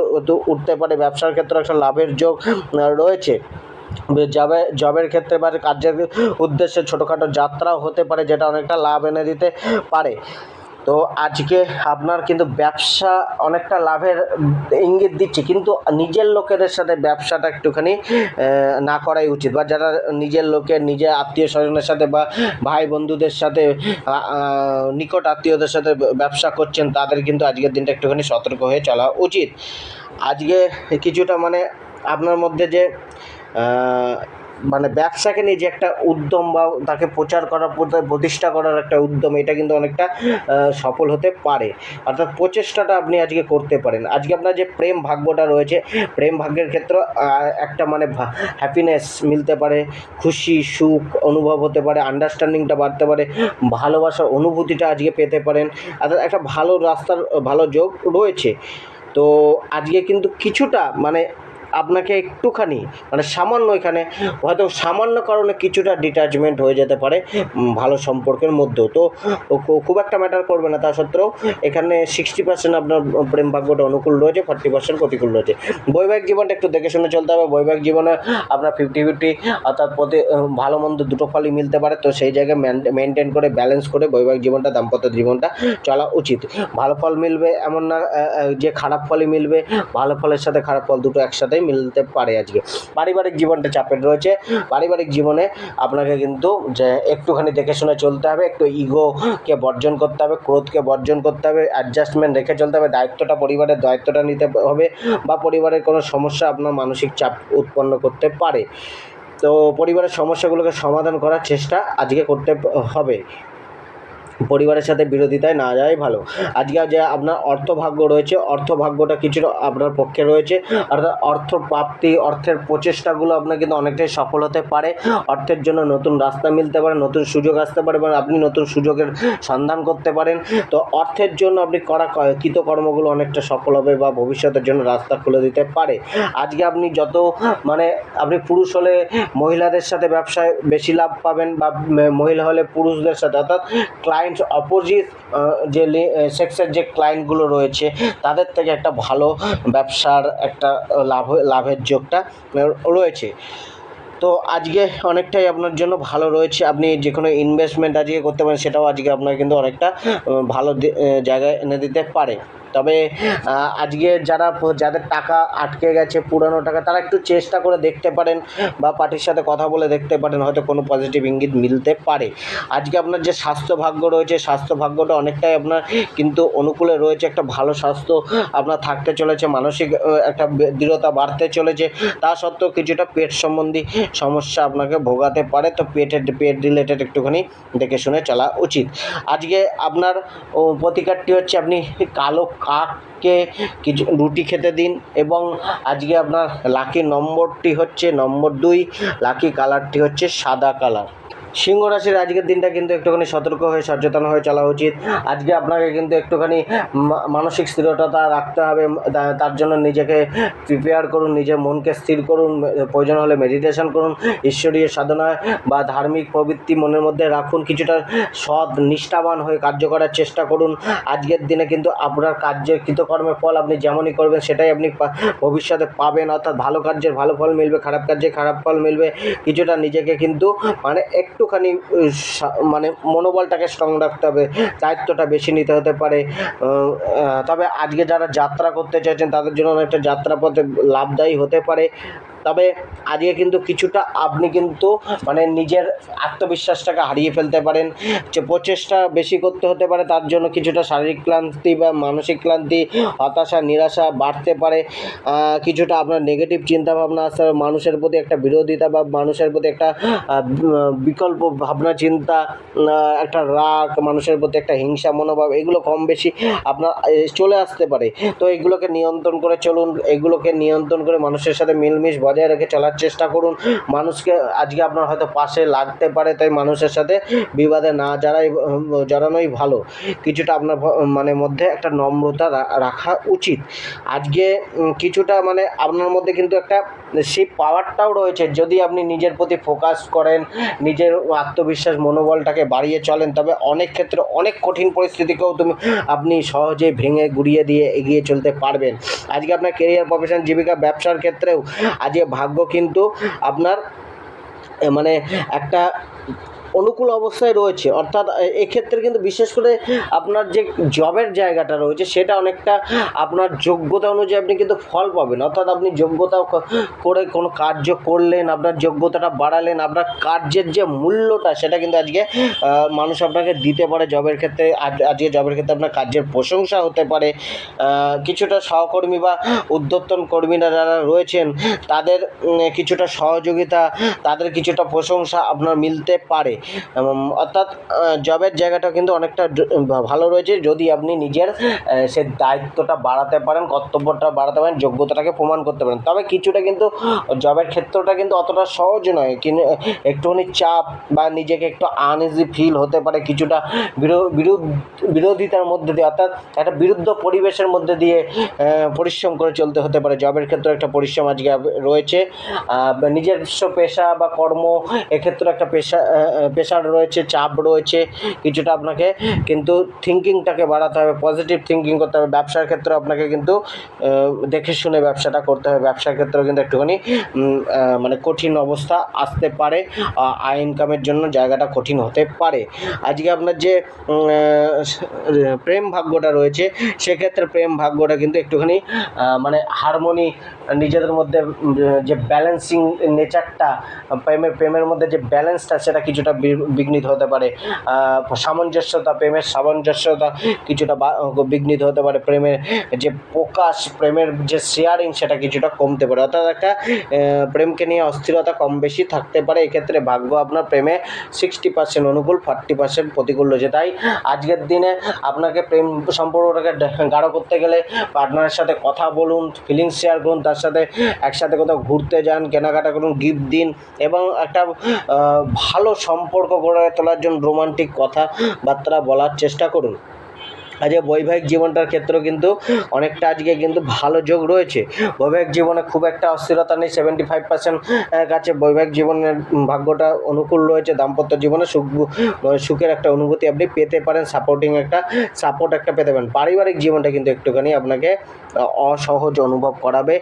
উঠতে পারে। ব্যবসার ক্ষেত্রে একটা লাভের যোগ রয়েছে। জবের ক্ষেত্রে বা কাজের উদ্দেশ্যে ছোটোখাটো যাত্রাও হতে পারে, যেটা অনেকটা লাভ এনে দিতে পারে। তো আজকে আপনার কিন্তু ব্যবসা অনেকটা লাভের ইঙ্গিত দিচ্ছে, কিন্তু নিজের লোকেদের সাথে ব্যবসাটা একটুখানি না করাই উচিত, বা যারা নিজের লোকের নিজের আত্মীয় স্বজনের সাথে বা ভাই বন্ধুদের সাথে নিকট আত্মীয়দের সাথে ব্যবসা করছেন, তাদের কিন্তু আজকের দিনটা একটুখানি সতর্ক হয়ে চলা উচিত। আজকে কিছুটা মানে আপনার মধ্যে যে মানে ব্যবসাকে নিয়ে যে একটা উদ্যম বা তাকে প্রচার করার প্রতিষ্ঠা করার একটা উদ্যম, এটা কিন্তু অনেকটা সফল হতে পারে। অর্থাৎ প্রচেষ্টাটা আপনি আজকে করতে পারেন। আজকে আপনার যে প্রেম ভাগ্যটা রয়েছে, প্রেম ভাগ্যের ক্ষেত্রে একটা মানে হ্যাপিনেস মিলতে পারে, খুশি সুখ অনুভব হতে পারে, আন্ডারস্ট্যান্ডিংটা বাড়তে পারে, ভালোবাসার অনুভূতিটা আজকে পেতে পারেন। অর্থাৎ একটা ভালো রাস্তার ভালো যোগ রয়েছে। তো আজকে কিন্তু কিছুটা মানে আপনাকে একটুখানি মানে সামান্য এখানে হয়তো সামান্য কারণে কিছুটা ডিট্যাচমেন্ট হয়ে যেতে পারে ভালো সম্পর্কের মধ্যেও। তো খুব একটা ম্যাটার করবে না, তা সত্ত্বেও এখানে 60% আপনার প্রেম ভাগ্যটা অনুকূল রয়েছে, 40% প্রতিকূল রয়েছে। বৈবাহিক জীবনটা একটু দেখে শুনে চলতে হবে। বৈবাহিক জীবনে আপনার 50-50 অর্থাৎ ভালো মন্দ দুটো ফলই মিলতে পারে। তো সেই জায়গায় মেনটেন করে ব্যালেন্স করে বৈবাহিক জীবনটা দাম্পত্য জীবনটা চলা উচিত। ভালো ফল মিলবে এমন না যে খারাপ ফলই মিলবে, ভালো ফলের সাথে খারাপ ফল দুটো একসাথে মিলতে পারে। আজকে পারিবারিক জীবনটা চাপের রয়েছে। পারিবারিক জীবনে আপনাকে কিন্তু যে একটুখানি দেখে শুনে চলতে হবে, একটু ইগোকে বর্জন করতে হবে, ক্রোধকে বর্জন করতে হবে, অ্যাডজাস্টমেন্ট রেখে চলতে হবে। পরিবারের দায়িত্বটা নিতে হবে, বা পরিবারের কোনো সমস্যা আপনার মানসিক চাপ উৎপন্ন করতে পারে। তো পরিবারের সমস্যাগুলোকে সমাধান করার চেষ্টা আজকে করতে হবে, পরিবারের সাথে বিরোধিতায় না যাওয়াই ভালো। আজকে যে আপনার অর্থভাগ্য রয়েছে, অর্থভাগ্যটা কিছুটা আপনার পক্ষে রয়েছে। অর্থাৎ অর্থ প্রাপ্তি, অর্থের প্রচেষ্টাগুলো আপনার কিন্তু অনেকটাই সফল হতে পারে। অর্থের জন্য নতুন রাস্তা মিলতে পারে, নতুন সুযোগ আসতে পারে, এবং আপনি নতুন সুযোগের সন্ধান করতে পারেন। তো অর্থের জন্য আপনি করা কৃতকর্মগুলো অনেকটা সফল হবে, বা ভবিষ্যতের জন্য রাস্তা খুলে দিতে পারে। আজকে আপনি যত মানে আপনি পুরুষ হলে মহিলাদের সাথে ব্যবসায় বেশি লাভ পাবেন, বা মহিলা হলে পুরুষদের সাথে, অর্থাৎ ক্লায়েন্ট অপোজিট যে সেক্সের যে ক্লায়েন্টগুলো রয়েছে তাদের থেকে একটা ভালো ব্যবসার একটা লাভের যোগটা রয়েছে। তো আজকে অনেকটাই আপনার জন্য ভালো রয়েছে। আপনি যে কোনো ইনভেস্টমেন্ট আজকে করতে পারেন, সেটাও আজকে আপনার কিন্তু অনেকটা ভালো জায়গায় এনে দিতে পারে। তবে আজকে যাদের টাকা আটকে গেছে পুরানো টাকা, তারা একটু চেষ্টা করে দেখতে পারেন, বা পার্টির সাথে কথা বলে দেখতে পারেন, হয়তো কোনো পজিটিভ ইঙ্গিত মিলতে পারে। আজকে আপনার যে স্বাস্থ্য ভাগ্য রয়েছে, স্বাস্থ্য ভাগ্যটা অনেকটাই আপনার কিন্তু অনুকূলে রয়েছে। একটা ভালো স্বাস্থ্য আপনার থাকতে চলেছে, মানসিক একটা দৃঢ়তা বাড়তে চলেছে। তা সত্ত্বেও কিছুটা পেট সম্বন্ধী সমস্যা আপনাকে ভোগাতে পারে। তো পেট রিলেটেড একটুখানি দেখে শুনে চলা উচিত। আজকে আপনার প্রতিকারটি হচ্ছে আপনি কালো কাককে কিছু রুটি খেতে দিন, এবং আজকে আপনার লাকি নম্বরটি হচ্ছে নম্বর 2, লাকি কালারটি হচ্ছে সাদা কালার। সিংহ রাশির আজকের দিনটা কিন্তু একটুখানি সতর্ক হয়ে সচেতন হয়ে চলা উচিত। আজকে আপনাকে কিন্তু একটুখানি মানসিক স্থিরতা রাখতে হবে। তার জন্য নিজেকে প্রিপেয়ার করুন, নিজের মনকে স্থির করুন, প্রয়োজন হলে মেডিটেশন করুন, ঈশ্বরীয় সাধনায় বা ধার্মিক প্রবৃত্তি মনের মধ্যে রাখুন, কিছুটা সৎ নিষ্ঠাবান হয়ে কার্য করার চেষ্টা করুন। আজকের দিনে কিন্তু আপনার কার্যের কৃতকর্মের ফল আপনি যেমনই করবেন সেটাই আপনি ভবিষ্যতে পাবেন। অর্থাৎ ভালো কার্যের ভালো ফল মিলবে, খারাপ কার্যের খারাপ ফল মিলবে। কিছুটা নিজেকে কিন্তু মানে একটুখানি মানে মনোবলটাকে স্ট্রং রাখতে হবে, দায়িত্বটা বেশি নিতে হতে পারে। তবে আজকে যারা যাত্রা করতে চাইছেন তাদের জন্য অনেকটা যাত্রাপথে লাভদায়ী হতে পারে। তবে আজকে কিন্তু কিছুটা আপনি কিন্তু মানে নিজের আত্মবিশ্বাসটাকে হারিয়ে ফেলতে পারেন, যে প্রচেষ্টা বেশি করতে হতে পারে। তার জন্য কিছুটা শারীরিক ক্লান্তি বা মানসিক ক্লান্তি, হতাশা, নিরাশা বাড়তে পারে। কিছুটা আপনার নেগেটিভ চিন্তাভাবনা আসতে পারে, মানুষের প্রতি একটা বিরোধিতা বা মানুষের প্রতি একটা বিকল্প ভাবনা চিন্তা, একটা রাগ, মানুষের প্রতি একটা হিংসা মনোভাব, এগুলো কম বেশি আপনার চলে আসতে পারে। তো এগুলোকে নিয়ন্ত্রণ করে চলুন, এগুলোকে নিয়ন্ত্রণ করে মানুষের সাথে মিলমিশ বজায় রেখে চলার চেষ্টা করুন। মানুষকে আজকে আপনার হয়তো পাশে লাগতে পারে, তাই মানুষের সাথে বিবাদে না জড়ানোই ভালো। কিছুটা আপনার মানে মধ্যে একটা নম্রতা রাখা উচিত। আজকে কিছুটা মানে আপনার মধ্যে কিন্তু একটা সেই পাওয়ারটাও রয়েছে, যদি আপনি নিজের প্রতি ফোকাস করেন, নিজের আত্মবিশ্বাস মনোবলটাকে বাড়িয়ে চলেন, তবে অনেক ক্ষেত্রে অনেক কঠিন পরিস্থিতিকেও আপনি সহজে ভেঙে গুড়িয়ে দিয়ে এগিয়ে চলতে পারবেন। আজকে আপনার কেরিয়ার, প্রফেশন, জীবিকা, ব্যবসার ক্ষেত্রেও আজকে ভাগ্য কিন্তু আপনার মানে একটা অনুকূল অবস্থায় রয়েছে। অর্থাৎ এক্ষেত্রে কিন্তু বিশেষ করে আপনার যে জবের জায়গাটা রয়েছে সেটা অনেকটা আপনার যোগ্যতা অনুযায়ী আপনি কিন্তু ফল পাবেন। অর্থাৎ আপনি যোগ্যতা করে কোনো কার্য করলেন, আপনার যোগ্যতাটা বাড়ালেন, আপনার কার্যের যে মূল্যটা সেটা কিন্তু আজকে মানুষ আপনাকে দিতে পারে। জবের ক্ষেত্রে আজকে জবের ক্ষেত্রে আপনার কার্যের প্রশংসা হতে পারে। কিছুটা সহকর্মী বা ঊর্ধ্বতন কর্মীরা যারা রয়েছেন তাদের কিছুটা সহযোগিতা, তাদের কিছুটা প্রশংসা আপনার মিলতে পারে। অর্থাৎ জবের জায়গাটা কিন্তু অনেকটা ভালো রয়েছে, যদি আপনি নিজের সে দায়িত্বটা বাড়াতে পারেন, কর্তব্যটা বাড়াতে পারেন, যোগ্যতাটাকে প্রমাণ করতে পারেন। তবে কিছুটা কিন্তু জবের ক্ষেত্রটা কিন্তু অতটা সহজ নয়, কিন্তু একটুখানি চাপ বা নিজেকে একটু আনইজি ফিল হতে পারে, কিছুটা বিরোধিতার মধ্যে দিয়ে, অর্থাৎ একটা বিরুদ্ধ পরিবেশের মধ্যে দিয়ে পরিশ্রম করে চলতে হতে পারে। জবের ক্ষেত্রে একটা পরিশ্রম আজকে রয়েছে। নিজস্ব পেশা বা কর্ম, এক্ষেত্রে একটা প্রেশার রয়েছে, চাপ রয়েছে, কিছুটা আপনাকে কিন্তু থিঙ্কিংটাকে বাড়াতে হবে, পজিটিভ থিঙ্কিং করতে হবে। ব্যবসার ক্ষেত্রে আপনাকে কিন্তু দেখে শুনে ব্যবসাটা করতে হবে। ব্যবসার ক্ষেত্রেও কিন্তু একটুখানি মানে কঠিন অবস্থা আসতে পারে, আয় ইনকামের জন্য জায়গাটা কঠিন হতে পারে। আজকে আপনার যে প্রেম ভাগ্যটা রয়েছে সেক্ষেত্রে প্রেম ভাগ্যটা কিন্তু একটুখানি মানে হারমোনি, নিজেদের মধ্যে যে ব্যালেন্সিং নেচারটা, প্রেমের মধ্যে যে ব্যালেন্সটা সেটা কিছুটা বিঘ্নিত হতে পারে। সামঞ্জস্যতা, প্রেমের সামঞ্জস্যতা কিছুটা বিঘ্নিত হতে পারে। প্রেমের যে প্রকাশ, প্রেমের যে শেয়ারিং সেটা কিছুটা কমতে পারে। অর্থাৎ একটা প্রেমকে নিয়ে অস্থিরতা কম বেশি থাকতে পারে। এক্ষেত্রে ভাগ্য আপনার প্রেমে 60% অনুকূল, 40% প্রতিকূল রয়েছে। তাই আজকের দিনে আপনাকে প্রেম সম্পর্কটাকে গাঢ় করতে গেলে পার্টনারের সাথে কথা বলুন, ফিলিংস শেয়ার করুন, তার সাথে একসাথে কোথাও ঘুরতে যান, কেনাকাটা করুন, গিফট দিন এবং একটা ভালো সম্পর্ক গড়ে তোলার জন্য রোমান্টিক কথাবার্তা বলার চেষ্টা করুন। আজকে বৈবাহিক জীবনটার ক্ষেত্রেও কিন্তু অনেকটা আজকে কিন্তু ভালো যোগ রয়েছে। বৈবাহিক জীবনে খুব একটা অস্থিরতা নেই, 75% কাছে বৈবাহিক জীবনের ভাগ্যটা অনুকূল রয়েছে। দাম্পত্য জীবনে সুখের একটা অনুভূতি আপনি পেতে পারেন, সাপোর্ট একটা পেতে পারেন। পারিবারিক জীবনটা কিন্তু একটুখানি আপনাকে অসহজ অনুভব করাবে,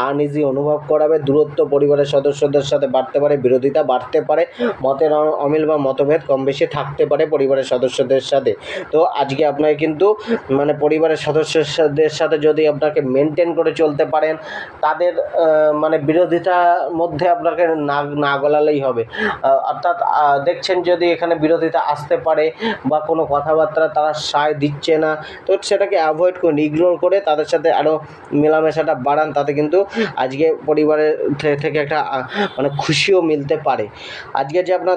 আনইজি অনুভব করাবে, দূরত্ব পরিবারের সদস্যদের সাথে বাড়তে পারে, বিরোধিতা বাড়তে পারে, মতের অমিল বা মতভেদ কম বেশি থাকতে পারে পরিবারের সদস্যদের সাথে। তো আজকে আপনাকে কিন্তু মানে পরিবারের সদস্যদের সাথে যদি আপনাকে মেনটেন করে চলতে পারেন, তাদের মানে বিরোধিতার মধ্যে আপনাকে না গলালেই হবে। অর্থাৎ দেখছেন যদি এখানে বিরোধিতা আসতে পারে বা কোনো কথাবার্তা তারা সায় দিচ্ছে না, তো সেটাকে অ্যাভয়েড করুন, ইগনোর করে তাদের সাথে আরও মেলামেশাটা বাড়ান। তাতে কিন্তু আজকে পরিবারের থেকে একটা মানে খুশিও মিলতে পারে। আজকে যে আপনার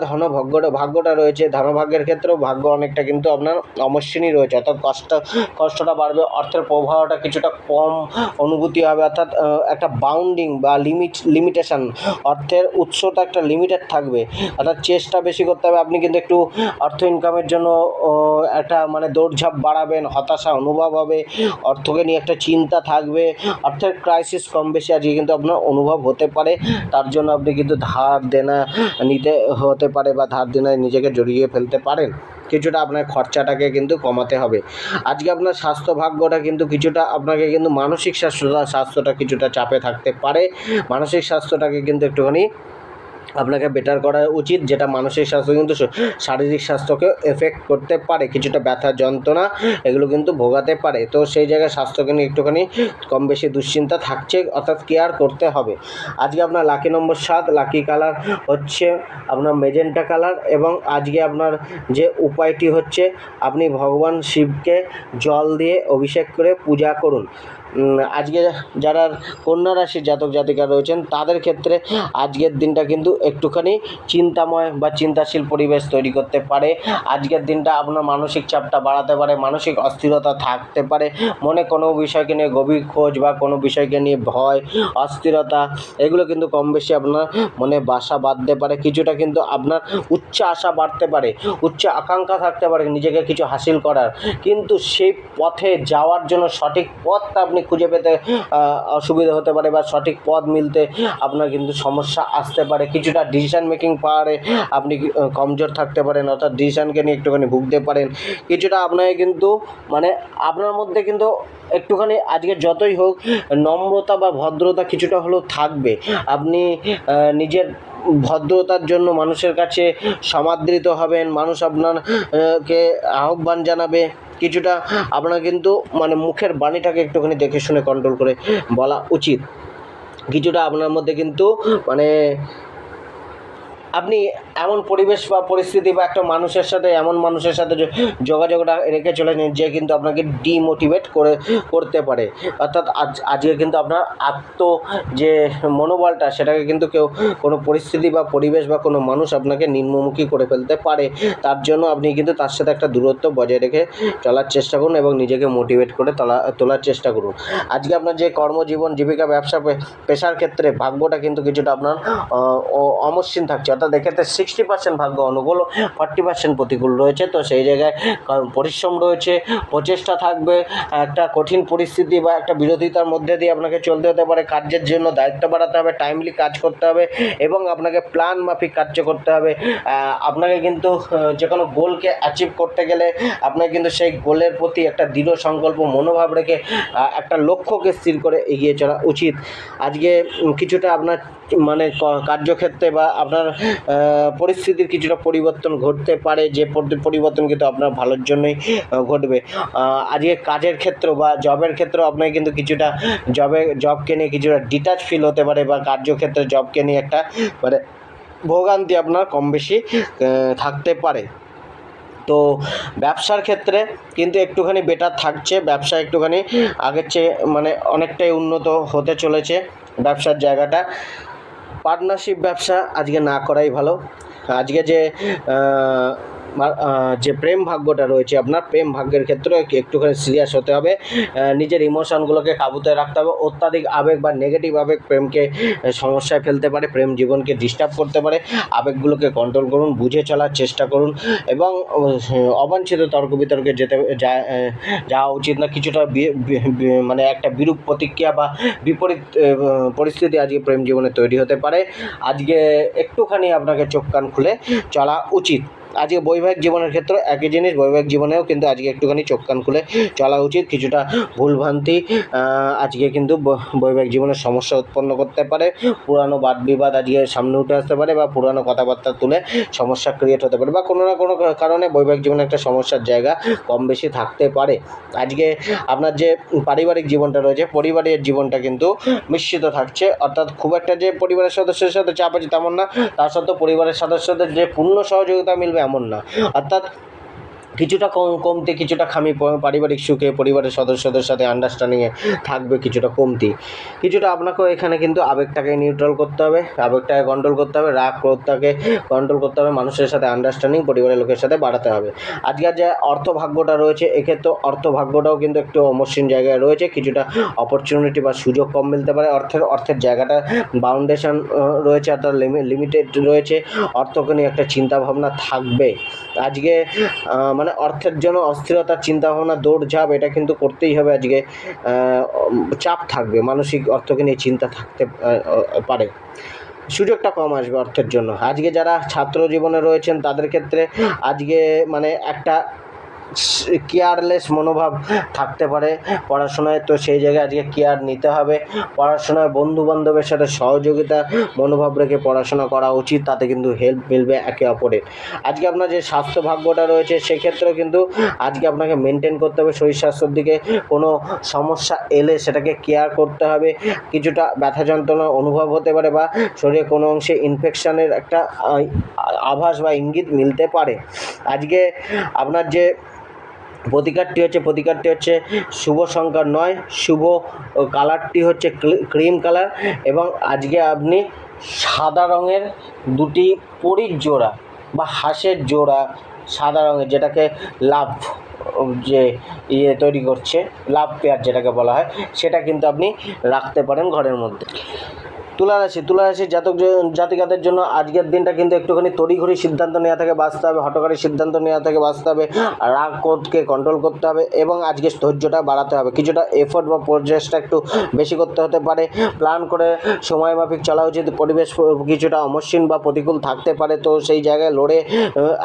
ভাগ্যটা রয়েছে, ধনভাগ্যের ক্ষেত্রেও ভাগ্য অনেকটা কিন্তু আপনার অমসৃণই রয়েছে। অর্থাৎ কষ্টটা বাড়বে, অর্থের প্রবাহটা কিছুটা কম অনুভূতি হবে। অর্থাৎ একটা বাউন্ডিং বা লিমিটেশন, অর্থের উৎসটা একটা লিমিটেড থাকবে। অর্থাৎ চেষ্টা বেশি করতে হবে। আপনি কিন্তু একটু অর্থ ইনকামের জন্য একটা মানে দৌড়ঝাঁপ বাড়াবেন, হতাশা অনুভব হবে, অর্থকে নিয়ে একটা চিন্তা থাকবে, অর্থের ক্রাইসিস কম বেশি আজকে কিন্তু আপনার অনুভব হতে পারে। তার জন্য আপনি কিন্তু ধার দেনা নিতে হতে পারে বা ধার দেনায় নিজেকে জড়িয়ে ফেলতে পারেন। কিছুটা আপনার খরচাটাকে কিন্তু কমাতে হবে। আজকে আপনার স্বাস্থ্য ভাগ্যটা কিন্তু কিছুটা আপনাকে কিন্তু মানসিক স্বাস্থ্যটা কিছুটা চাপে থাকতে পারে। মানসিক স্বাস্থ্যটাকে কিন্তু একটুখানি আপনাকে বেটার করা উচিত, যেটা মানসিক স্বাস্থ্য কিন্তু শারীরিক স্বাস্থ্যকে এফেক্ট করতে পারে। কিছুটা ব্যথা যন্ত্রণা এগুলো কিন্তু ভোগাতে পারে। তো সেই জায়গায় স্বাস্থ্যকে নিয়ে একটুখানি কম বেশি দুশ্চিন্তা থাকছে, অর্থাৎ কেয়ার করতে হবে। আজকে আপনার লাকি নম্বর 7, লাকি কালার হচ্ছে আপনার মেজেন্টা কালার এবং আজকে আপনার যে উপায়টি হচ্ছে আপনি ভগবান শিবকে জল দিয়ে অভিষেক করে পূজা করুন। আজকে যারা কন্যা রাশির জাতক জাতিকা রয়েছেন তাদের ক্ষেত্রে আজকের দিনটা কিন্তু একটুখানি চিন্তাময় বা চিন্তাশীল পরিবেশ তৈরি করতে পারে। আজকের দিনটা আপনার মানসিক চাপটা বাড়াতে পারে, মানসিক অস্থিরতা থাকতে পারে, মনে কোনো বিষয়কে নিয়ে গভীর খোঁজ বা কোনো বিষয়কে নিয়ে ভয়, অস্থিরতা এগুলো কিন্তু কম বেশি আপনার মনে বাসা বাঁধতে পারে। কিছুটা কিন্তু আপনার উচ্চ আশা বাড়তে পারে, উচ্চ আকাঙ্ক্ষা থাকতে পারে নিজেকে কিছু হাসিল করার, কিন্তু সেই পথে যাওয়ার জন্য সঠিক পথটা আপনি খুঁজে পেতে অসুবিধা হতে পারে বা সঠিক পথ মিলতে আপনার কিন্তু সমস্যা আসতে পারে। কিছুটা ডিসিশান মেকিং পাওয়ারে আপনি কমজোর থাকতে পারেন, অর্থাৎ ডিসিশানকে নিয়ে একটুখানি ভুগতে পারেন। কিছুটা আপনাকে কিন্তু মানে আপনার মধ্যে কিন্তু একটুখানি আজকে যতই হোক নম্রতা বা ভদ্রতা কিছুটা হলেও থাকবে। আপনি নিজের ভদ্রতার জন্য মানুষের কাছে সমাদৃত হবেন, মানুষ আপনার কে আহ্বান জানাবে। কিছুটা আপনার কিন্তু মানে মুখের বাণীটাকে একটুখানি দেখে শুনে কন্ট্রোল করে বলা উচিত। কিছুটা আপনার মধ্যে কিন্তু মানে আপনি এমন পরিবেশ বা পরিস্থিতি বা একটা মানুষের সাথে এমন মানুষের সাথে যোগাযোগটা রেখে চলেন যে কিন্তু আপনাকে ডিমোটিভেট করতে পারে। অর্থাৎ আজকে কিন্তু আপনার যে মনোবলটা সেটাকে কিন্তু কেউ কোনো পরিস্থিতি বা পরিবেশ বা কোনো মানুষ আপনাকে নিম্নমুখী করে ফেলতে পারে। তার জন্য আপনি কিন্তু তার সাথে একটা দূরত্ব বজায় রেখে চলার চেষ্টা করুন এবং নিজেকে মোটিভেট করে তোলার চেষ্টা করুন। আজকে আপনার যে কর্মজীবন, জীবিকা, ব্যবসা, পেশার ক্ষেত্রে ভাগ্যটা কিন্তু কিছুটা আপনার অমসৃণ থাকছে। অর্থাৎ এক্ষেত্রে 60% ভাগ্য অনুকূল, 40% প্রতিকূল রয়েছে। তো সেই জায়গায় পরিশ্রম রয়েছে, প্রচেষ্টা থাকবে, একটা কঠিন পরিস্থিতি বা একটা বিরোধিতার মধ্যে দিয়ে আপনাকে চলতে হতে পারে। কার্যের জন্য দায়িত্ব বাড়াতে হবে, টাইমলি কাজ করতে হবে এবং আপনাকে প্ল্যান মাফিক কার্য করতে হবে। আপনাকে কিন্তু যে কোনো গোলকে অ্যাচিভ করতে গেলে আপনাকে কিন্তু সেই গোলের প্রতি একটা দৃঢ় সংকল্প মনোভাব রেখে একটা লক্ষ্যকে স্থির করে এগিয়ে চলা উচিত। আজকে কিছুটা আপনার মানে কার্যক্ষেত্রে বা আপনার পরিস্থিতির কিছুটা পরিবর্তন ঘটতে পারে, যে পরিবর্তন কিন্তু আপনার ভালোর জন্যই ঘটবে। আজকে কাজের ক্ষেত্র বা জবের ক্ষেত্রেও আপনাকে কিন্তু কিছুটা জবকে নিয়ে কিছুটা ডিটাচ ফিল হতে পারে বা কার্যক্ষেত্রে জবকে নিয়ে একটা মানে ভোগান্তি আপনার কম বেশি থাকতে পারে। তো ব্যবসার ক্ষেত্রে কিন্তু একটুখানি বেটার থাকছে, ব্যবসা একটুখানি আগের চেয়ে মানে অনেকটাই উন্নত হতে চলেছে ব্যবসার জায়গাটা। পার্টনারশিপ ব্যবসা আজকে না করাই ভালো। আজকে যে প্রেম ভাগ্যটা রয়েছে আপনার, প্রেম ভাগ্যের ক্ষেত্রে একটুখানি সিরিয়াস হতে হবে, নিজের ইমোশনগুলোকে কাবুতে রাখতে হবে। অত্যাধিক আবেগ বা নেগেটিভ আবেগ প্রেমকে সমস্যায় ফেলতে পারে, প্রেম জীবনকে ডিস্টার্ব করতে পারে। আবেগগুলোকে কন্ট্রোল করুন, বুঝে চলার চেষ্টা করুন এবং অবাঞ্ছিত তর্ক বিতর্কে যাওয়া উচিত না। কিছুটা মানে একটা বিরূপ প্রতিক্রিয়া বা বিপরীত পরিস্থিতি আজকে প্রেম জীবনে তৈরি হতে পারে। আজকে একটুখানি আপনাকে চোখ কান খুলে চলা উচিত। আজকে বৈবাহিক জীবনের ক্ষেত্রে একই জিনিস, বৈবাহিক জীবনেও কিন্তু আজকে একটুখানি চোখ কান খুলে চলা উচিত। কিছুটা ভুলভ্রান্তি আজকে কিন্তু বৈবাহিক জীবনের সমস্যা উৎপন্ন করতে পারে। পুরানো বাদ বিবাদ আজকে সামনে উঠে আসতে পারে বা পুরানো কথাবার্তা তুলে সমস্যা ক্রিয়েট হতে পারে বা কোনো না কোনো কারণে বৈবাহিক জীবনে একটা সমস্যার জায়গা কম বেশি থাকতে পারে। আজকে আপনার যে পারিবারিক জীবনটা রয়েছে, পরিবারের জীবনটা কিন্তু মিশ্রিত থাকছে। অর্থাৎ খুব একটা যে পরিবারের সদস্যের সাথে চাপ আছে তেমন না, তার সত্ত্বেও পরিবারের সদস্যদের যে পূর্ণ সহযোগিতা মিলবে এমন না। অর্থাৎ কিছুটা কমতি, কিছুটা খামি পারিবারিক সুখে পরিবারের সদস্যদের সাথে আন্ডারস্ট্যান্ডিংয়ে থাকবে, কিছুটা কমতি। কিছুটা আপনাকেও এখানে কিন্তু আবেগটাকে নিউট্রাল করতে হবে, আবেগটাকে কন্ট্রোল করতে হবে, রাগ ক্রোধটাকে কন্ট্রোল করতে হবে, মানুষের সাথে আন্ডারস্ট্যান্ডিং পরিবারের লোকের সাথে বাড়াতে হবে। আজকের যে অর্থভাগ্যটা রয়েছে এক্ষেত্রে অর্থভাগ্যটাও কিন্তু একটু অমসৃণ জায়গায় রয়েছে। কিছুটা অপরচুনিটি বা সুযোগ কম মিলতে পারে। অর্থের জায়গাটা বাউন্ডেশন রয়েছে, অর্থাৎ লিমিটেড রয়েছে। অর্থকে নিয়ে একটা চিন্তাভাবনা থাকবে। আজকে মানে অর্থের জন্য অস্থিরতার চিন্তাভাবনা, দৌড়ঝাঁপ এটা কিন্তু করতেই হবে। আজকে চাপ থাকবে, মানসিক অর্থকে নিয়ে চিন্তা থাকতে পারে, সুযোগটা কম আসবে অর্থের জন্য। আজকে যারা ছাত্র জীবনে রয়েছেন তাদের ক্ষেত্রে আজকে মানে একটা কেয়ারলেস মনোভাব থাকতে পারে পড়াশোনায়। তো সেই জায়গায় আজকে কেয়ার নিতে হবে। পড়াশোনায় বন্ধুবান্ধবের সাথে সহযোগিতা মনোভাব রেখে পড়াশোনা করা উচিত, তাতে কিন্তু হেল্প মিলবে একে অপরের। আজকে আপনার যে স্বাস্থ্য ভাগ্যটা রয়েছে সেক্ষেত্রেও কিন্তু আজকে আপনাকে মেনটেন করতে হবে শরীর স্বাস্থ্যের দিকে। কোনো সমস্যা এলে সেটাকে কেয়ার করতে হবে। কিছুটা ব্যথা যন্ত্রণা অনুভব হতে পারে বা শরীরে কোনো অংশে ইনফেকশানের একটা আভাস বা ইঙ্গিত মিলতে পারে। আজকে আপনার যে প্রতিকারটি হচ্ছে শুভ সংখ্যা 9, শুভ কালারটি হচ্ছে ক্রিম কালার, এবং আজকে আপনি সাদা রঙের দুটি পরীর জোড়া বা হাঁসের জোড়া সাদা রঙের, যেটাকে লাভ যে তৈরি করছে, লাভ পেয়ার যেটাকে বলা হয়, সেটা কিন্তু আপনি রাখতে পারেন ঘরের মধ্যে। তুলা রাশির জাতিকাদের জন্য আজকের দিনটা কিন্তু একটুখানি তড়িঘড়ি সিদ্ধান্ত নেওয়া থেকে বাঁচতে হবে, হঠকারী সিদ্ধান্ত নেওয়া থেকে বাঁচতে হবে, রাগ ক্রোধকে কন্ট্রোল করতে হবে এবং আজকে ধৈর্যটা বাড়াতে হবে। কিছুটা এফোর্ট বা প্রচেষ্টা একটু বেশি করতে হতে পারে। প্ল্যান করে সময়মাফিক চলা উচিত। পরিবেশ কিছুটা অমসৃণ বা প্রতিকূল থাকতে পারে, তো সেই জায়গায় লড়ে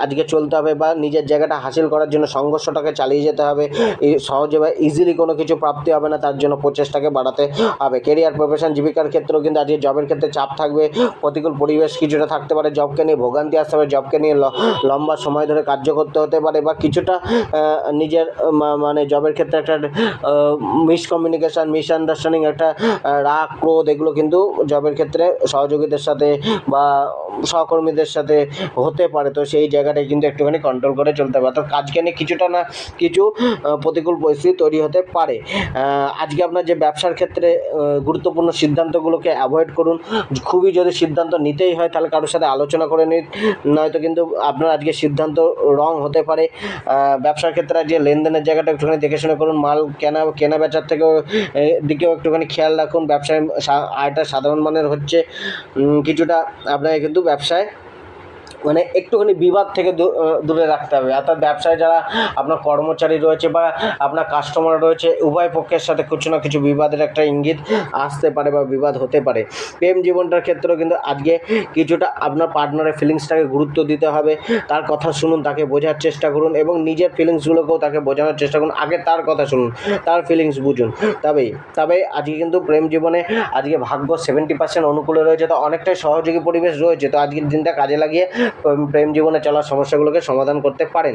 আজকে চলতে হবে বা নিজের জায়গাটা হাসিল করার জন্য সংঘর্ষটাকে চালিয়ে যেতে হবে। সহজে বা ইজিলি কোনো কিছু প্রাপ্তি হবে না, তার জন্য প্রচেষ্টাকে বাড়াতে হবে। কেরিয়ার, প্রফেশন, জীবিকার ক্ষেত্রেও কিন্তু আজকে জবের ক্ষেত্রে চাপ থাকবে, প্রতিকূল পরিবেশ কিছুটা থাকতে পারে, জবকে নিয়ে ভোগান্তি আসতে পারে, জবকে নিয়ে লম্বা সময় ধরে কার্য করতে হতে পারে, বা কিছুটা নিজের মানে জবের ক্ষেত্রে একটা মিসকমিউনিকেশান, মিসআন্ডারস্ট্যান্ডিং, একটা রাগ ক্রোধ, এগুলো কিন্তু জবের ক্ষেত্রে সহযোগীদের সাথে বা সহকর্মীদের সাথে হতে পারে। তো সেই জায়গাটায় কিন্তু একটুখানি কন্ট্রোল করে চলতে হবে, অর্থাৎ কাজকে নিয়ে কিছুটা না কিছু প্রতিকূল পরিস্থিতি তৈরি হতে পারে। আজকে আপনার যে ব্যবসার ক্ষেত্রে গুরুত্বপূর্ণ সিদ্ধান্তগুলোকে অ্যাভয়েড করুন। খুবই যদি সিদ্ধান্ত নিতেই হয় তাহলে কারোর সাথে আলোচনা করে নিন, নয়তো কিন্তু আপনার আজকে সিদ্ধান্ত রং হতে পারে। ব্যবসার ক্ষেত্রে আজকে লেনদেনের জায়গাটা একটুখানি দেখে শুনে করুন। মাল কেনা বেচার থেকেও দিকেও একটুখানি খেয়াল রাখুন। ব্যবসায় আয়টা সাধারণ মানের হচ্ছে, কিছুটা আপনাকে কিন্তু ব্যবসায় মানে একটুখানি বিবাদ থেকে দূরে রাখতে হবে। অর্থাৎ ব্যবসায় যারা আপনার কর্মচারী রয়েছে বা আপনার কাস্টমার রয়েছে, উভয় পক্ষের সাথে কিছু না কিছু বিবাদের একটা ইঙ্গিত আসতে পারে বা বিবাদ হতে পারে। প্রেম জীবনটার ক্ষেত্রেও কিন্তু আজকে কিছুটা আপনার পার্টনারের ফিলিংসটাকে গুরুত্ব দিতে হবে। তার কথা শুনুন, তাকে বোঝার চেষ্টা করুন এবং নিজের ফিলিংসগুলোকেও তাকে বোঝানোর চেষ্টা করুন। আগে তার কথা শুনুন, তার ফিলিংস বুঝুন, তবে আজকে কিন্তু প্রেম জীবনে আজকে ভাগ্য 70% অনুকূলে রয়েছে, তো অনেকটাই সহযোগী পরিবেশ রয়েছে। তো আজকের দিনটা কাজে লাগিয়ে প্রেম জীবনে চলার সমস্যাগুলোকে সমাধান করতে পারেন।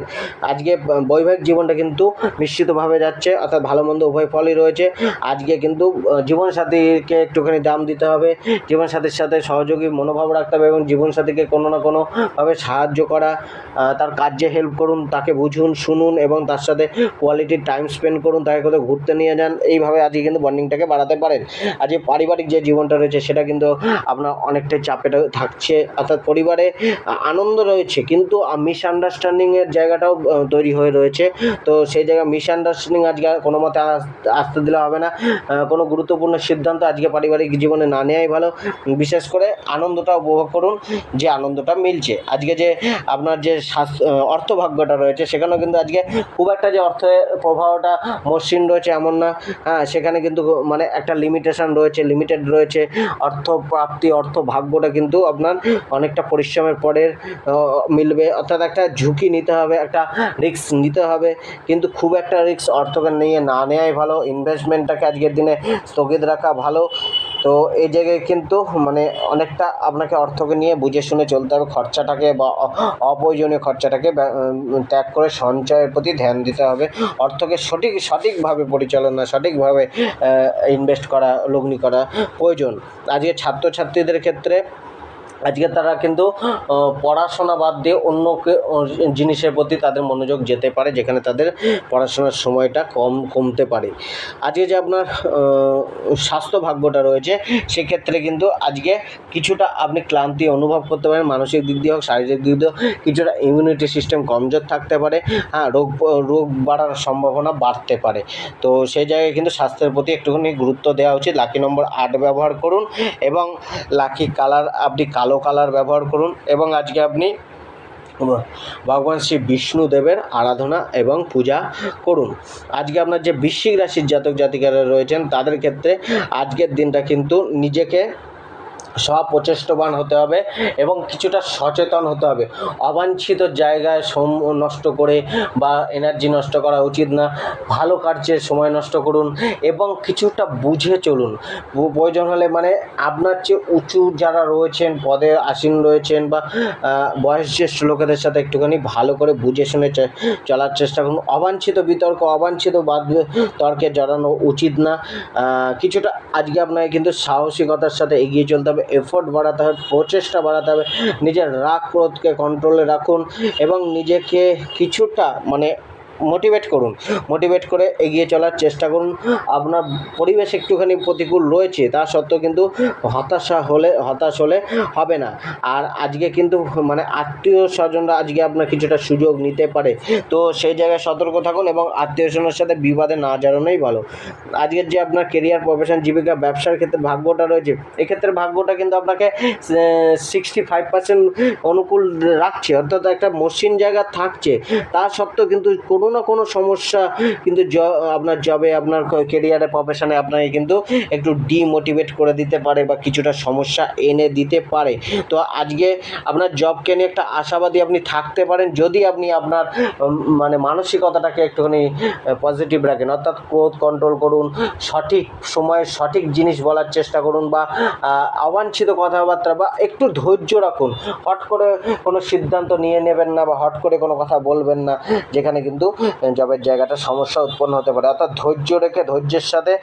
আজকে বৈবাহিক জীবনটা কিন্তু নিশ্চিতভাবে যাচ্ছে, অর্থাৎ ভালো মন্দ উভয় ফলই রয়েছে। আজকে কিন্তু জীবনসাথীকে একটুখানি দাম দিতে হবে, জীবনসাথীর সাথে সহযোগী মনোভাব রাখতে হবে এবং জীবনসাথীকে কোনো না কোনোভাবে সাহায্য করা, তার কাজে হেল্প করুন, তাকে বুঝুন, শুনুন এবং তার সাথে কোয়ালিটি টাইম স্পেন্ড করুন, তাকে কোথাও ঘুরতে নিয়ে যান। এইভাবে আজকে কিন্তু বন্ডিংটাকে বাড়াতে পারেন। আজকে পারিবারিক যে জীবনটা রয়েছে সেটা কিন্তু আপনার অনেকটাই চাপে থাকছে, অর্থাৎ পরিবারে আনন্দ রয়েছে কিন্তু মিসআন্ডারস্ট্যান্ডিংয়ের জায়গাটাও তৈরি হয়ে রয়েছে। তো সেই জায়গায় মিসআন্ডারস্ট্যান্ডিং আজকে কোনো মতে আসতে দিলে হবে না। কোনো গুরুত্বপূর্ণ সিদ্ধান্ত আজকে পারিবারিক জীবনে না নেওয়াই ভালো। বিশেষ করে আনন্দটা উপভোগ করুন, যে আনন্দটা মিলছে। আজকে যে আপনার যে অর্থভাগ্যটা রয়েছে সেখানেও কিন্তু আজকে খুব একটা যে অর্থের প্রবাহটা মসৃণ রয়েছে এমন না। সেখানে কিন্তু মানে একটা লিমিটেশন রয়েছে, লিমিটেড রয়েছে। অর্থপ্রাপ্তি, অর্থভাগ্যটা কিন্তু আপনার অনেকটা পরিশ্রমের পরের মিলবে, অর্থাৎ একটা ঝুঁকি নিতে হবে, একটা রিস্ক নিতে হবে, কিন্তু খুব একটা রিস্ক অর্থকে নিয়ে না নেওয়াই ভালো। ইনভেস্টমেন্টটাকে আজকের দিনে স্থগিত রাখা ভালো। তো এই জায়গায় কিন্তু মানে অনেকটা আপনাকে অর্থকে নিয়ে বুঝে শুনে চলতে হবে। খরচাটাকে বা অপ্রয়োজনীয় খরচাটাকে ত্যাগ করে সঞ্চয়ের প্রতি ধ্যান দিতে হবে। অর্থকে সঠিকভাবে পরিচালনা, সঠিকভাবে ইনভেস্ট করা, লগ্নি করা প্রয়োজন। আজকে ছাত্রছাত্রীদের ক্ষেত্রে আজকে তারা কিন্তু পড়াশোনা বাদ দিয়ে অন্য জিনিসের প্রতি তাদের মনোযোগ যেতে পারে, যেখানে তাদের পড়াশোনার সময়টা কমতে পারে। আজকে যে আপনার স্বাস্থ্য ভাগ্যটা রয়েছে সেক্ষেত্রে কিন্তু আজকে কিছুটা আপনি ক্লান্তি অনুভব করতে পারেন, মানসিক দিক দিয়ে হোক, শারীরিক দিক দিয়ে হোক। কিছুটা ইমিউনিটি সিস্টেম কমজোর থাকতে পারে, রোগ বাড়ার সম্ভাবনা বাড়তে পারে। তো সেই জায়গায় কিন্তু স্বাস্থ্যের প্রতি একটুখানি গুরুত্ব দেওয়া উচিত। লাকি নম্বর 8 ব্যবহার করুন এবং লাকি কালার আপনি কালো কালার ব্যবহার করুন এবং আজকে আপনি ভগবান শ্রী বিষ্ণুদেবের আরাধনা এবং পূজা করুন। আজকে আপনার যে বৃশ্চিক রাশির জাতক জাতিকারা রয়েছেন তাদের ক্ষেত্রে আজকের দিনটা কিন্তু নিজেকে স্বপ্রচেষ্টবান হতে হবে এবং কিছুটা সচেতন হতে হবে। অবাঞ্ছিত জায়গায় নষ্ট করে বা এনার্জি নষ্ট করা উচিত না। ভালো কার্যে সময় নষ্ট করুন এবং কিছুটা বুঝে চলুন। প্রয়োজন হলে মানে আপনার চেয়ে উঁচু যারা রয়েছেন, পদে আসীন রয়েছেন বা বয়োজ্যেষ্ঠ লোকেদের সাথে একটুখানি ভালো করে বুঝে শুনে চলার চেষ্টা করুন। অবাঞ্ছিত বিতর্ক, অবাঞ্ছিত তর্কে জড়ানো উচিত না। কিছুটা আজকে আপনাকে কিন্তু সাহসিকতার সাথে এগিয়ে চলতে হবে, এফোর্ট বাড়াতে হবে, প্রচেষ্টা বাড়াতে হবে। নিজের রাগ ক্রোধকে কন্ট্রোলে রাখুন এবং নিজেকে কিছুটা মানে মোটিভেট করে এগিয়ে চলার চেষ্টা করুন। আপনার পরিবেশ একটুখানি প্রতিকূল রয়েছে, তা সত্ত্বেও কিন্তু হতাশ হলে হবে না। আর আজকে কিন্তু মানে আত্মীয় স্বজনরা আজকে আপনার কিছুটা সুযোগ নিতে পারে, তো সেই জায়গায় সতর্ক থাকুন এবং আত্মীয় স্বজনের সাথে বিবাদে না জড়ানোই ভালো। আজকের যে আপনার কেরিয়ার, প্রফেশন, জীবিকা, ব্যবসার ক্ষেত্রে ভাগ্যটা রয়েছে, এক্ষেত্রে ভাগ্যটা কিন্তু আপনাকে 65% অনুকূল রাখছে, অর্থাৎ একটা মসৃণ জায়গা থাকছে। তা সত্ত্বেও কিন্তু কোনো না কোনো সমস্যা কিন্তু আপনার জবে, আপনার কেরিয়ারে, প্রফেশনে আপনাকে কিন্তু একটু ডিমোটিভেট করে দিতে পারে বা কিছুটা সমস্যা এনে দিতে পারে। তো আজকে আপনার জবকে নিয়ে একটা আশাবাদী আপনি থাকতে পারেন, যদি আপনি আপনার মানে মানসিকতাটাকে একটুখানি পজিটিভ রাখেন, অর্থাৎ ক্রোধ কন্ট্রোল করুন, সঠিক সময়ে সঠিক জিনিস বলার চেষ্টা করুন, বা অবাঞ্ছিত কথাবার্তা বা একটু ধৈর্য রাখুন। হট করে কোনো সিদ্ধান্ত নিয়ে নেবেন না বা হট করে কোনো কথা বলবেন না, যেখানে কিন্তু জবের জায়গাটা সমস্যা উৎপন্ন হতে পারে। অর্থাৎ ধৈর্য রেখে ধৈর্যের সাথে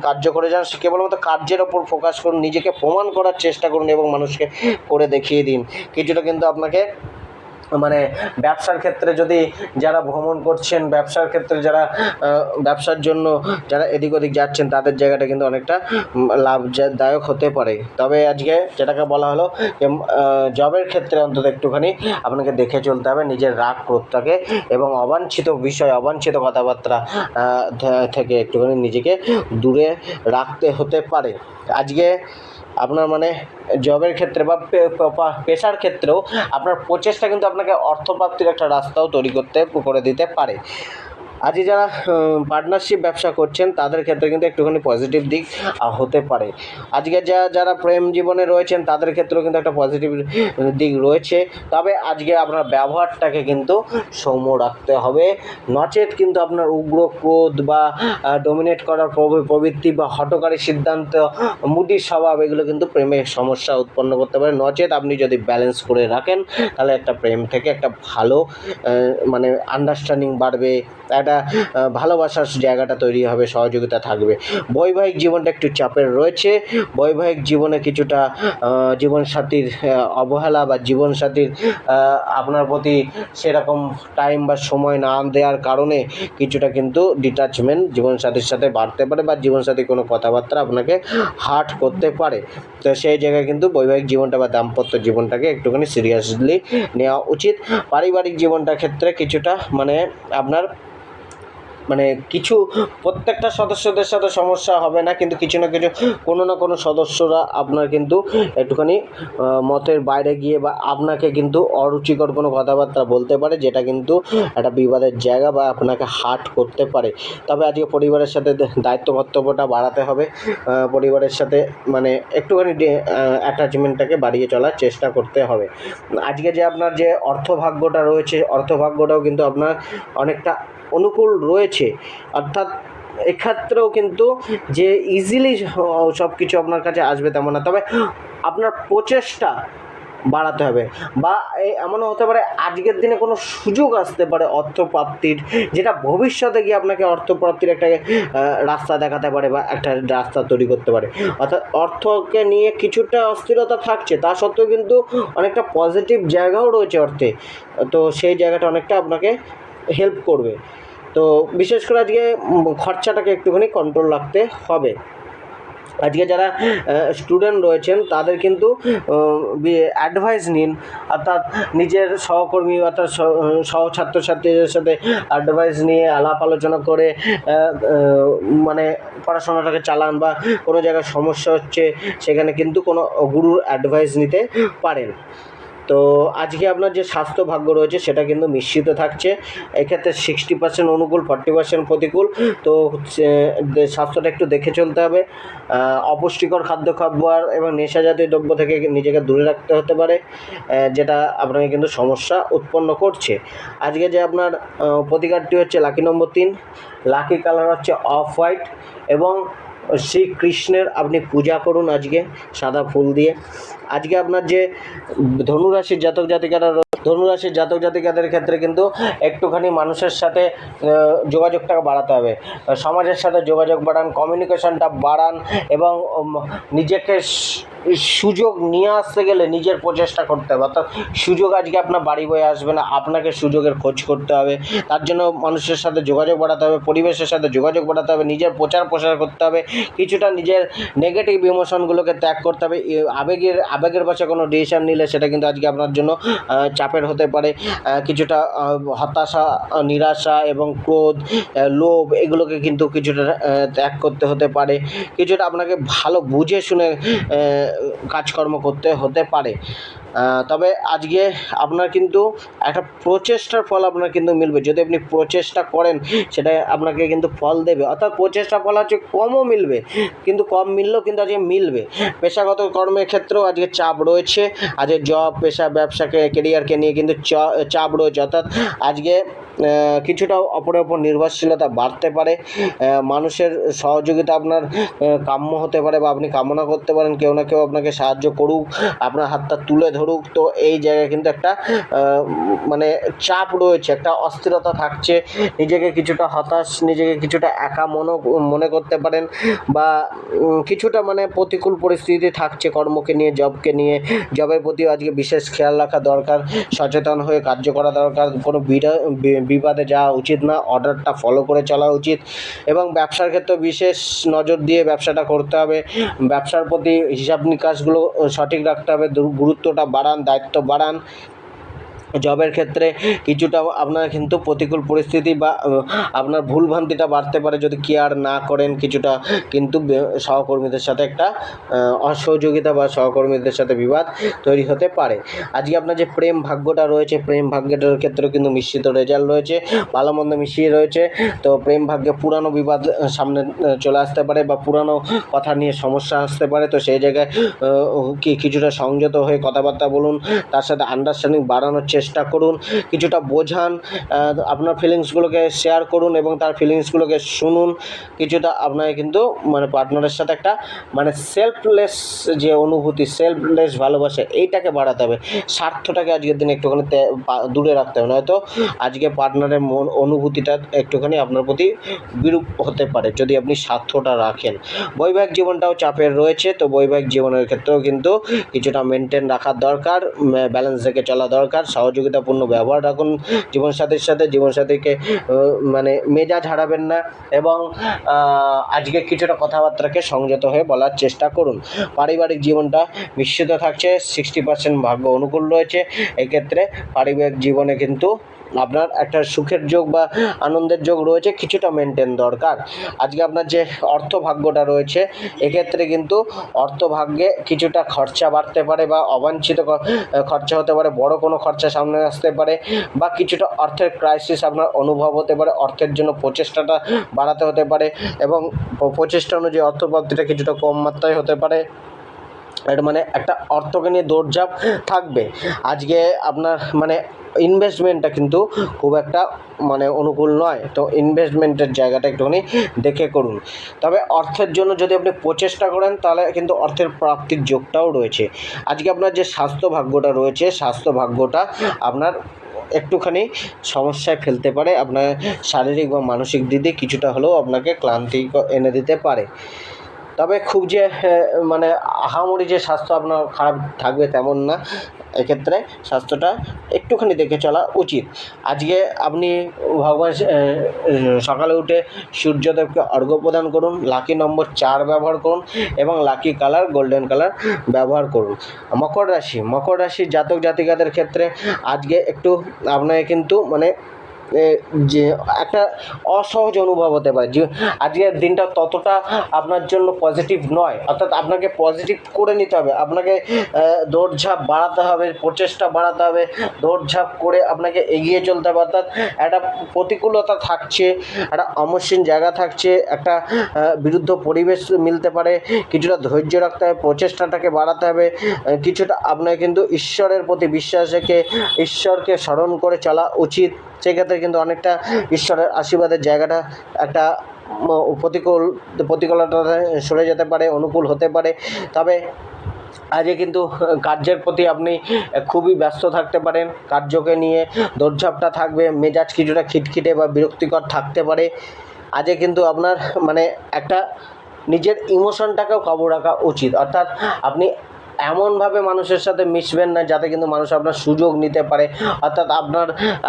কার্য করে যান। কেবলমাত্র কার্যের ওপর ফোকাস করুন, নিজেকে প্রমাণ করার চেষ্টা করুন এবং মানুষকে করে দেখিয়ে দিন। কিছুটা কিন্তু আপনাকে মানে ব্যবসার ক্ষেত্রে যদি যারা ভ্রমণ করছেন, ব্যবসার ক্ষেত্রে যারা ব্যবসার জন্য যারা এদিক ওদিক যাচ্ছেন, তাদের জায়গাটা কিন্তু অনেকটা লাভদায়ক হতে পারে। তবে আজকে যেটাকে বলা হলো যে জবের ক্ষেত্রে অন্তত একটুখানি আপনাকে দেখে চলতে হবে নিজের রাগ ক্রোধটাকে, এবং অবাঞ্ছিত বিষয়, অবাঞ্ছিত কথাবার্তা থেকে একটুখানি নিজেকে দূরে রাখতে হতে পারে। আজকে আপনার মানে জবের ক্ষেত্রে বা পেশার ক্ষেত্রেও আপনার প্রচেষ্টা কিন্তু আপনাকে অর্থপ্রাপ্তির একটা রাস্তাও তৈরি করে দিতে পারে। আজকে যারা পার্টনারশিপ ব্যবসা করছেন, তাদের ক্ষেত্রে কিন্তু একটুখানি পজিটিভ দিক হতে পারে। আজকে যারা প্রেম জীবনে রয়েছেন, তাদের ক্ষেত্রেও কিন্তু একটা পজিটিভ দিক রয়েছে। তবে আজকে আপনার ব্যবহারটাকে কিন্তু সৌম্য রাখতে হবে, নচেত কিন্তু আপনার উগ্র ক্রোধ বা ডমিনেট করার প্রবৃত্তি বা হঠকারী সিদ্ধান্ত, মুডি স্বভাব, এগুলো কিন্তু প্রেমের সমস্যা উৎপন্ন করতে পারে। নচেত আপনি যদি ব্যালেন্স করে রাখেন, তাহলে একটা প্রেম থেকে একটা ভালো মানে আন্ডারস্ট্যান্ডিং বাড়বে, একটা ভালোবাসার জায়গাটা তৈরি হবে, সহযোগিতা থাকবে। বৈবাহিক জীবনটা একটু চাপের রয়েছে। বৈবাহিক জীবনে কিছুটা জীবনসাথীর অবহেলা বা জীবনসাথীর আপনার প্রতি সেরকম টাইম বা সময় না দেওয়ার কারণে কিছুটা কিন্তু ডিট্যাচমেন্ট জীবনসাথীর সাথে বাড়তে পারে, বা জীবনসাথীর কোনো কথাবার্তা আপনাকে হার্ট করতে পারে। তো সেই জায়গায় কিন্তু বৈবাহিক জীবনটা বা দাম্পত্য জীবনটাকে একটুখানি সিরিয়াসলি নেওয়া উচিত। পারিবারিক জীবনটার ক্ষেত্রে কিছুটা মানে আপনার মানে কিছু প্রত্যেকটা সদস্যদের সাথে সমস্যা হবে না, কিন্তু কিছু না কিছু কোনো না কোনো সদস্যরা আপনার কিন্তু একটুখানি মতের বাইরে গিয়ে বা আপনাকে কিন্তু অরুচিকর কোনো কথাবার্তা বলতে পারে, যেটা কিন্তু একটা বিবাদের জায়গা বা আপনাকে হার্ট করতে পারে। তবে আজকে পরিবারের সাথে দায়িত্ব কর্তব্যটা বাড়াতে হবে, পরিবারের সাথে মানে একটুখানি অ্যাটাচমেন্টটাকে বাড়িয়ে চলার চেষ্টা করতে হবে। আজকে যে আপনার যে অর্থভাগ্যটা রয়েছে, অর্থভাগ্যটাও কিন্তু আপনার অনেকটা অনুকূল রয়েছে, অর্থাৎ এক্ষেত্রেও কিন্তু যে ইজিলি সব কিছু আপনার কাছে আসবে তেমন না। তবে আপনার প্রচেষ্টা বাড়াতে হবে, বা এমনও হতে পারে আজকের দিনে কোনো সুযোগ আসতে পারে অর্থপ্রাপ্তির, যেটা ভবিষ্যতে গিয়ে আপনাকে অর্থপ্রাপ্তির একটা রাস্তা দেখাতে পারে বা একটা রাস্তা তৈরি করতে পারে। অর্থাৎ অর্থকে নিয়ে কিছুটা অস্থিরতা থাকছে, তা সত্ত্বেও কিন্তু অনেকটা পজিটিভ জায়গাও রয়েছে অর্থে, তো সেই জায়গাটা অনেকটা আপনাকে হেল্প করবে। তো বিশেষ করে আজকে খরচাটাকে একটুখানি কন্ট্রোল রাখতে হবে। আজকে যারা স্টুডেন্ট রয়েছেন, তাদের কিন্তু অ্যাডভাইস নিন, অর্থাৎ নিজের সহকর্মী অর্থাৎ ছাত্রছাত্রীদের সাথে অ্যাডভাইস নিয়ে আলাপ আলোচনা করে মানে পড়াশোনাটাকে চালান, বা কোনো জায়গায় সমস্যা হচ্ছে সেখানে কিন্তু কোনো গুরুর অ্যাডভাইস নিতে পারেন। তো আজকে আপনার যে স্বাস্থ্য ভাগ্য রয়েছে, সেটা কিন্তু মিশ্রিত থাকছে। এক্ষেত্রে 60% অনুকূল, 40% প্রতিকূল। তো স্বাস্থ্যটা একটু দেখে চলতে হবে। অপুষ্টিকর খাদ্য খাবার এবং নেশাজাতীয় দ্রব্য থেকে নিজেকে দূরে রাখতে হতে পারে, যেটা আপনাকে কিন্তু সমস্যা উৎপন্ন করছে। আজকে যে আপনার প্রতিকারটি হচ্ছে লাকি নম্বর 3, লাকি কালার হচ্ছে অফ হোয়াইট, এবং শ্রীকৃষ্ণের আপনি পূজা করুন আজকে সাদা ফুল দিয়ে। আজকে আপনার যে ধনুরাশির জাতক জাতিকাদের ক্ষেত্রে কিন্তু একটুখানি মানুষের সাথে যোগাযোগটা বাড়াতে হবে, সমাজের সাথে যোগাযোগ বাড়ান, কমিউনিকেশনটা বাড়ান, এবং নিজেকে সুযোগ নিয়ে আসতে গেলে নিজের প্রচেষ্টা করতে হবে, অর্থাৎ সুযোগ আজকে আপনার বাড়ি বয়ে আসবে না, আপনাকে সুযোগের খোঁজ করতে হবে। তার জন্য মানুষের সাথে যোগাযোগ বাড়াতে হবে, পরিবেশের সাথে যোগাযোগ বাড়াতে হবে, নিজের প্রসার করতে হবে, কিছুটা নিজের নেগেটিভ ইমোশনগুলোকে ত্যাগ করতে হবে। আবেগের বশে কোনো ডিসিশন নিলে সেটা কিন্তু আজকে আপনার জন্য চাপের হতে পারে। কিছুটা হতাশা, নিরাশা এবং ক্রোধ, লোভ, এগুলোকে কিন্তু কিছুটা ত্যাগ করতে হতে পারে। কিছুটা আপনাকে ভালো বুঝে শুনে কাজকর্ম করতে হতে পারে। তবে আজকে আপনার কিন্তু একটা প্রচেষ্টার ফল আপনার কিন্তু মিলবে। যদি আপনি প্রচেষ্টা করেন সেটা আপনাকে কিন্তু ফল দেবে, অর্থাৎ প্রচেষ্টার ফল হচ্ছে কমও মিলবে, কিন্তু কম মিললেও কিন্তু আজকে মিলবে। পেশাগত কর্মের ক্ষেত্রেও আজকে চাপ রয়েছে। আজকে জব, পেশা, ব্যবসাকে, কেরিয়ারকে নিয়ে কিন্তু চাপ রয়েছে, অর্থাৎ আজকে কিছুটা অপরের ওপর নির্ভরশীলতা বাড়তে পারে। মানুষের সহযোগিতা আপনার কাম্য হতে পারে, বা আপনি কামনা করতে পারেন কেউ না কেউ আপনাকে সাহায্য করুক, আপনার হাতটা তুলে ধরুক। তো এই জায়গায় কিন্তু একটা মানে চাপ রয়েছে, একটা অস্থিরতা থাকছে। নিজেকে কিছুটা হতাশ, নিজেকে কিছুটা একা মনে করতে পারেন, বা কিছুটা মানে প্রতিকূল পরিস্থিতি থাকছে কর্মকে নিয়ে, জবকে নিয়ে। জবের প্রতিও আজকে বিশেষ খেয়াল রাখা দরকার, সচেতন হয়ে কার্য করা দরকার। কোনো বিবাদে যাওয়া উচিত না, অর্ডারটা ফলো করে চলা উচিত। এবং ব্যবসার ক্ষেত্রে বিশেষ নজর দিয়ে ব্যবসাটা করতে হবে। ব্যবসার প্রতি হিসাব নিকাশগুলো সঠিক রাখতে হবে, গুরুত্বটা বাড়ান, দায়িত্ব বাড়ান। জবের ক্ষেত্রে কিছুটা আপনার কিন্তু প্রতিকূল পরিস্থিতি বা আপনার ভুলভ্রান্তিটা বাড়তে পারে যদি কেয়ার না করেন। কিছুটা কিন্তু সহকর্মীদের সাথে একটা অসহযোগিতা বা সহকর্মীদের সাথে বিবাদ তৈরি হতে পারে। আজকে আপনার যে প্রেম ভাগ্যটা রয়েছে, প্রেম ভাগ্যটার ক্ষেত্রেও কিন্তু মিশ্রিত রেজাল্ট রয়েছে, ভালো মন্দ মিশিয়ে রয়েছে। তো প্রেম ভাগ্যে পুরানো বিবাদ সামনে চলে আসতে পারে, বা পুরানো কথা নিয়ে সমস্যা আসতে পারে। তো সেই জায়গায় কিছুটা সংযত হয়ে কথাবার্তা বলুন, তার সাথে আন্ডারস্ট্যান্ডিং বাড়ানোর চেষ্টা করুন, কিছুটা বোঝান, আপনার ফিলিংসগুলোকে শেয়ার করুন এবং তার ফিলিংসগুলোকে শুনুন। কিছুটা আপনাকে কিন্তু মানে পার্টনারের সাথে একটা মানে সেলফলেস যে অনুভূতি, সেলফলেস ভালোবাসা, এইটাকে বাড়াতে হবে। স্বার্থটাকে আজকের দিনে একটুখানি দূরে রাখতে হবে, নয়তো আজকে পার্টনারের অনুভূতিটা একটুখানি আপনার প্রতি বিরূপ হতে পারে যদি আপনি স্বার্থটা রাখেন। বৈবাহিক জীবনটাও চাপের রয়েছে, তো বৈবাহিক জীবনের ক্ষেত্রেও কিন্তু কিছুটা মেনটেন রাখার দরকার, ব্যালেন্স রেখে চলা দরকার। সহযোগিতাপূর্ণ ব্যবহার রাখুন জীবনসাথীর সাথে, জীবনসাথীকে মানে মেজাজ হারাবেন না, এবং আজকে কিছুটা কথাবার্তাকে সংযত হয়ে বলার চেষ্টা করুন। পারিবারিক জীবনটা মিশ্রিত থাকছে, 60% ভাগ্য অনুকূল রয়েছে। এক্ষেত্রে পারিবারিক জীবনে কিন্তু আপনার একটা সুখের যোগ বা আনন্দের যোগ রয়েছে, কিছুটা মেনটেন দরকার। আজকে আপনার যে অর্থ ভাগ্যটা রয়েছে, এক্ষেত্রে কিন্তু অর্থ ভাগ্যে কিছুটা খরচা বাড়তে পারে, বা অবাঞ্ছিত খরচা হতে পারে, বড় কোনো খরচা সামনে আসতে পারে, বা কিছুটা অর্থের ক্রাইসিস আপনার অনুভব হতে পারে। অর্থের জন্য প্রচেষ্টাটা বাড়াতে হতে পারে, এবং প্রচেষ্টা অনুযায়ী অর্থপ্রাপ্তিটা কিছুটা কম মাত্রায় হতে পারে। এটা মানে একটা অর্থকে নিয়ে দৌড়ঝাঁপ থাকবে। আজকে আপনার মানে ইনভেস্টমেন্টটা কিন্তু খুব একটা মানে অনুকূল নয়, তো ইনভেস্টমেন্টের জায়গাটা একটুখানি দেখে করুন। তবে অর্থের জন্য যদি আপনি প্রচেষ্টা করেন তাহলে কিন্তু অর্থের প্রাপ্তির যোগটাও রয়েছে। আজকে আপনার যে স্বাস্থ্য ভাগ্যটা রয়েছে, স্বাস্থ্য ভাগ্যটা আপনার একটুখানি সমস্যায় ফেলতে পারে। আপনার শারীরিক বা মানসিক দিকে কিছুটা হলেও আপনাকে ক্লান্তি এনে দিতে পারে। তবে খুব যে মানে আহামরি যে স্বাস্থ্য আপনার খারাপ থাকবে তেমন না, এক্ষেত্রে স্বাস্থ্যটা একটুখানি দেখে চলা উচিত। আজকে আপনি ভগবান সকালে উঠে সূর্যদেবকে অর্ঘ্য প্রদান করুন, লাকি নম্বর 4 ব্যবহার করুন, এবং লাকি কালার গোল্ডেন কালার ব্যবহার করুন। মকর রাশির জাতক জাতিকাদের ক্ষেত্রে আজকে একটু আপনাকে কিন্তু মানে যে একটা অসহজ অনুভব হতে পারে, যে আজকের দিনটা ততটা আপনার জন্য পজিটিভ নয়, অর্থাৎ আপনাকে পজিটিভ করে নিতে হবে, আপনাকে দৌড়ঝাঁপ বাড়াতে হবে, প্রচেষ্টা বাড়াতে হবে, দৌড়ঝাঁপ করে আপনাকে এগিয়ে চলতে হবে। অর্থাৎ একটা প্রতিকূলতা থাকছে, একটা অমসৃণ জায়গা থাকছে, একটা বিরুদ্ধ পরিবেশ মিলতে পারে, কিছুটা ধৈর্য রাখতে হবে, প্রচেষ্টাটাকে বাড়াতে হবে। কিছুটা আপনাকে কিন্তু ঈশ্বরের প্রতি বিশ্বাস রেখে ঈশ্বরকে স্মরণ করে চলা উচিত। সেক্ষেত্রে কিন্তু অনেকটা ঈশ্বরের আশীর্বাদের জায়গাটা একটা প্রতিকূলতা সরে যেতে পারে, অনুকূল হতে পারে। তবে আজকে কিন্তু কার্যের প্রতি আপনি খুবই ব্যস্ত থাকতে পারেন, কার্যকে নিয়ে দৌড়ঝাঁপটা থাকবে, মেজাজ কিছুটা খিটখিটে বা বিরক্তিকর থাকতে পারে। আজকে কিন্তু আপনার মানে একটা নিজের ইমোশনটাকেও কাবু রাখা উচিত, অর্থাৎ আপনি এমনভাবে মানুষের সাথে মিশবেন না যাতে কিন্তু মানুষ আপনার সুযোগ নিতে পারে, অর্থাৎ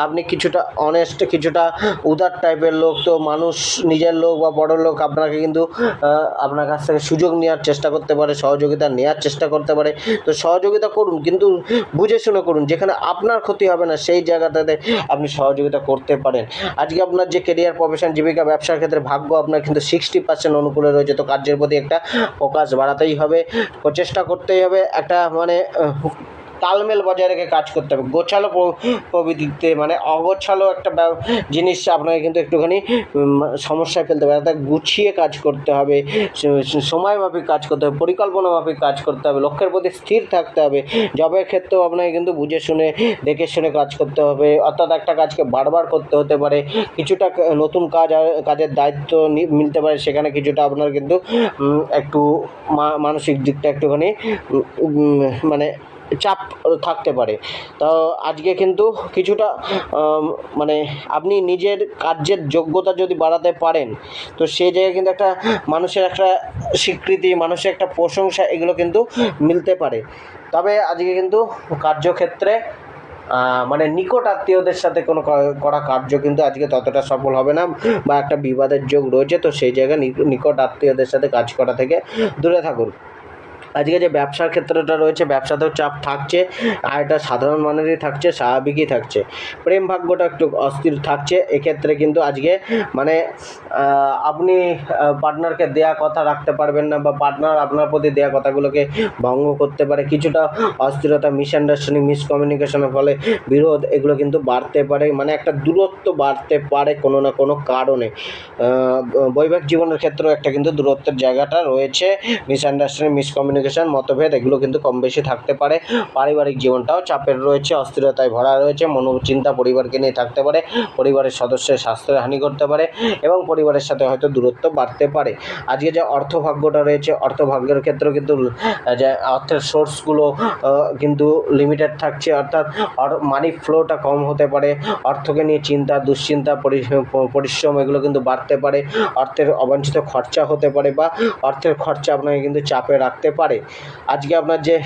আপনি কিছুটা অনেস্ট, কিছুটা উদার টাইপের লোক, তো মানুষ নিজের লোক বা বড় লোক আপনাকে কিন্তু আপনার কাছ থেকে সুযোগ নেওয়ার চেষ্টা করতে পারে, সহযোগিতা নেওয়ার চেষ্টা করতে পারে। তো সহযোগিতা করুন, কিন্তু বুঝে শুনে করুন, যেখানে আপনার ক্ষতি হবে না সেই জায়গাটাতে আপনি সহযোগিতা করতে পারেন। আজকে আপনার যে কেরিয়ার, প্রফেশন, জীবিকা, ব্যবসার ক্ষেত্রে ভাগ্য আপনার কিন্তু 60% অনুকূলে রয়েছে। তো কার্যের প্রতি একটা ফোকাস বাড়াতেই হবে, প্রচেষ্টা করতেই হবে, একটা মানে তালমেল বজায় রেখে কাজ করতে হবে। গোছালো প্রবৃত্তিতে, মানে অগোছালো একটা জিনিস আপনাকে কিন্তু একটুখানি সমস্যায় ফেলতে পারে। অর্থাৎ গুছিয়ে কাজ করতে হবে, সময় মাফিক কাজ করতে হবে, পরিকল্পনা মাফিক কাজ করতে হবে, লক্ষ্যের প্রতি স্থির থাকতে হবে। জবের ক্ষেত্রেও আপনাকে কিন্তু বুঝে শুনে, দেখে শুনে কাজ করতে হবে, অর্থাৎ একটা কাজকে বারবার করতে হতে পারে। কিছুটা নতুন কাজের দায়িত্ব মিলতে পারে, সেখানে কিছুটা আপনার কিন্তু একটু মানসিক দিকটা একটুখানি মানে চাপ থাকতে পারে। তো আজকে কিন্তু কিছুটা মানে আপনি নিজের কার্যের যোগ্যতা যদি বাড়াতে পারেন, তো সেই জায়গায় কিন্তু একটা মানুষের একটা স্বীকৃতি, মানুষের একটা প্রশংসা, এগুলো কিন্তু মিলতে পারে। তবে আজকে কিন্তু কার্যক্ষেত্রে মানে নিকট আত্মীয়দের সাথে কোনো করা কার্য কিন্তু আজকে ততটা সফল হবে না, বা একটা বিবাদের যোগ রয়েছে। তো সেই জায়গায় নিকট আত্মীয়দের সাথে কাজ করা থেকে দূরে থাকুন। আজকে যে ব্যবসার ক্ষেত্রটা রয়েছে, ব্যবসাতেও চাপ থাকছে, আর এটা সাধারণ মানেরই থাকছে, স্বাভাবিকই থাকছে। প্রেম ভাগ্যটা একটু অস্থির থাকছে। এক্ষেত্রে কিন্তু আজকে মানে আপনি পার্টনারকে দেয়া কথা রাখতে পারবেন না, বা পার্টনার আপনার প্রতি দেয়া কথাগুলোকে ভঙ্গ করতে পারে। কিছুটা অস্থিরতা, মিসআন্ডারস্ট্যান্ডিং, মিসকমিউনিকেশনের ফলে বিরোধ, এগুলো কিন্তু বাড়তে পারে, মানে একটা দূরত্ব বাড়তে পারে কোনো না কোনো কারণে। বৈবাহিক জীবনের ক্ষেত্রেও একটা কিন্তু দূরত্বের জায়গাটা রয়েছে, মিসআন্ডারস্ট্যান্ডিং, মিসকমিউনিকেশন, মতভেদ, এগুলো কিন্তু কম বেশি থাকতে পারে। পারিবারিক জীবনটাও চাপের রয়েছে, অস্থিরতায় ভরা রয়েছে, মনোচিন্তা পরিবারকে নিয়ে থাকতে পারে, পরিবারের সদস্যের স্বাস্থ্যের হানি করতে পারে, এবং পরিবারের সাথে হয়তো দূরত্ব বাড়তে পারে। আজকে যে অর্থভাগ্যটা রয়েছে, অর্থভাগ্যের ক্ষেত্রেও কিন্তু যে অর্থের সোর্সগুলো কিন্তু লিমিটেড থাকছে, অর্থাৎ মানি ফ্লোটা কম হতে পারে। অর্থকে নিয়ে চিন্তা, দুশ্চিন্তা, পরিশ্রম, এগুলো কিন্তু বাড়তে পারে। অর্থের অবাঞ্ছিত খরচা হতে পারে, বা অর্থের খরচা আপনাকে কিন্তু চাপে রাখতে পারে। আজকে আপনার যে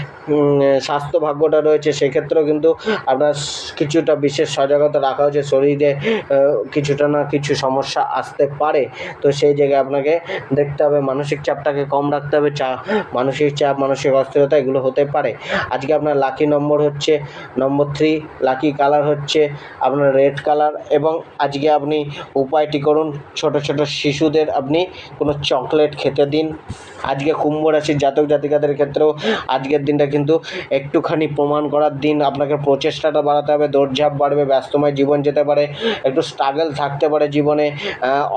স্বাস্থ্য ভাগ্যটা রয়েছে, সেক্ষেত্রেও কিন্তু আপনার কিছুটা বিশেষ সজাগতা রাখা হচ্ছে, শরীরে কিছুটা না কিছু সমস্যা আসতে পারে। তো সেই জায়গায় আপনাকে দেখতে হবে, মানসিক চাপটাকে কম রাখতে হবে। মানসিক চাপ, মানসিক অস্থিরতা, এগুলো হতে পারে। আজকে আপনার লাকি নম্বর হচ্ছে নম্বর 3, লাকি কালার হচ্ছে আপনার রেড কালার। এবং আজকে আপনি উপায়টি করুন, ছোট ছোট শিশুদের আপনি কোনো চকলেট খেতে দিন। আজকে কুম্ভ রাশির জাতক জাতিকাদের ক্ষেত্রেও আজকের দিনটা কিন্তু একটুখানি প্রমাণ করার দিন। আপনাকে প্রচেষ্টাটা বাড়াতে হবে, দৌড়ঝাঁপ বাড়বে, ব্যস্তময় জীবন যেতে পারে, একটু স্ট্রাগল থাকতে পারে জীবনে,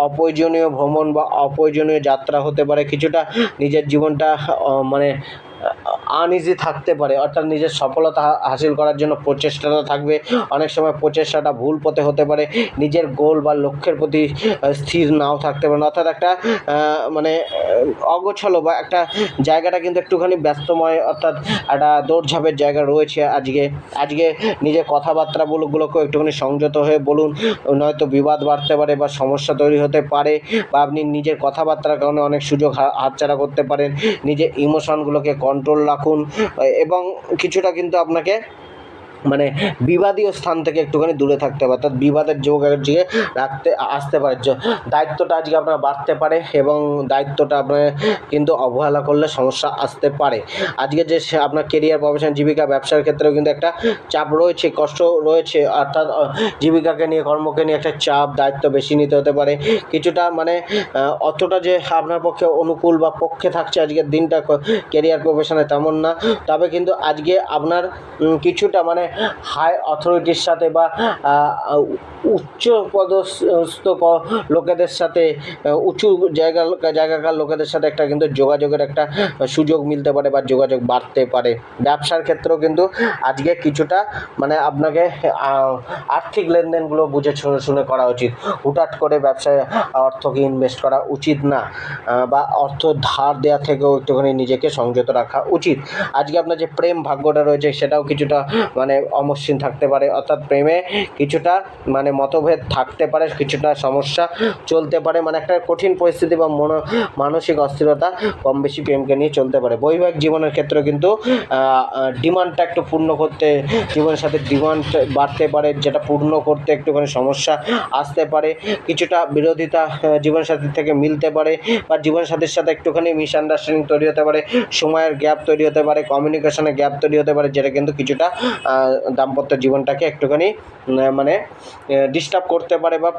অপ্রয়োজনীয় ভ্রমণ বা অপ্রয়োজনীয় যাত্রা হতে পারে, কিছুটা নিজের জীবনটা মানে আনইজি থাকতে পারে। অর্থাৎ নিজের সফলতা হাসিল করার জন্য প্রচেষ্টাটা থাকবে, অনেক সময় প্রচেষ্টাটা ভুল পথে হতে পারে, নিজের গোল বা লক্ষ্যের প্রতি স্থির নাও থাকতে পারে। অর্থাৎ একটা মানে অগোছালো বা একটা জায়গাটা কিন্তু একটুখানি ব্যস্তময়, অর্থাৎ একটা দৌড়ঝাঁপের জায়গা রয়েছে। আজকে নিজের কথাবার্তাগুলোকেও একটুখানি সংযত হয়ে বলুন, নয়তো বিবাদ বাড়তে পারে বা সমস্যা তৈরি হতে পারে, বা আপনি নিজের কথাবার্তার কারণে অনেক সুযোগ হাতছাড়া করতে পারেন। নিজের ইমোশনগুলোকে কন্ট্রোল রাখুন, এবং কিছুটা কিন্তু আপনাকে মানে বিবাদীয় স্থান থেকে একটুখানি দূরে থাকতে হবে, অর্থাৎ বিবাদের যোগ আজকে আসতে পারে। দায়িত্বটা আজকে আপনার বাড়তে পারে, এবং দায়িত্বটা আপনার কিন্তু অবহেলা করলে সমস্যা আসতে পারে। আজকে যে আপনার কেরিয়ার, প্রফেশন, জীবিকা, ব্যবসার ক্ষেত্রেও কিন্তু একটা চাপ রয়েছে, কষ্ট রয়েছে, অর্থাৎ জীবিকাকে নিয়ে, কর্মকে নিয়ে একটা চাপ, দায়িত্ব বেশি নিতে হতে পারে। কিছুটা মানে অতটা যে আপনার পক্ষে অনুকূল বা পক্ষে থাকছে আজকের দিনটা কেরিয়ার, প্রফেশনে, তেমন না। তবে কিন্তু আজকে আপনার কিছুটা মানে হাই অথরিটির সাথে বা উচ্চ পদস্থ লোকেদের সাথে, উঁচু জায়গাকার লোকেদের সাথে একটা কিন্তু যোগাযোগের একটা সুযোগ মিলতে পারে, বা যোগাযোগ বাড়তে পারে। ব্যবসার ক্ষেত্রেও কিন্তু আজকে কিছুটা মানে আপনাকে আর্থিক লেনদেনগুলো বুঝে শুনে করা উচিত। হুটহাট করে ব্যবসায় অর্থকে ইনভেস্ট করা উচিত না, বা অর্থ ধার দেওয়া থেকেও একটুখানি নিজেকে সংযত রাখা উচিত। আজকে আপনার যে প্রেম ভাগ্যটা রয়েছে, সেটাও কিছুটা মানে অমসৃণ থাকতে পারে, অর্থাৎ প্রেমে কিছুটা মানে মতভেদ থাকতে পারে, কিছুটা সমস্যা চলতে পারে, মানে একটা কঠিন পরিস্থিতি বা মানসিক অস্থিরতা কম বেশি প্রেমকে নিয়ে চলতে পারে। বৈবাহিক জীবনের ক্ষেত্রে কিন্তু ডিমান্ডটা একটু পূর্ণ করতে, জীবনের সাথে ডিমান্ড বাড়তে পারে, যেটা পূর্ণ করতে একটুখানি সমস্যা আসতে পারে, কিছুটা বিরোধিতা জীবনসাথীর থেকে মিলতে পারে, বা জীবনসাথীর সাথে একটুখানি মিসআন্ডারস্ট্যান্ডিং তৈরি হতে পারে, সময়ের গ্যাপ তৈরি হতে পারে, কমিউনিকেশনের গ্যাপ তৈরি হতে পারে, যেটা কিন্তু কিছুটা দাম্পত্য জীবনটাকে একটুখানি মানে ডিস্টার্ব করতে পারে, বা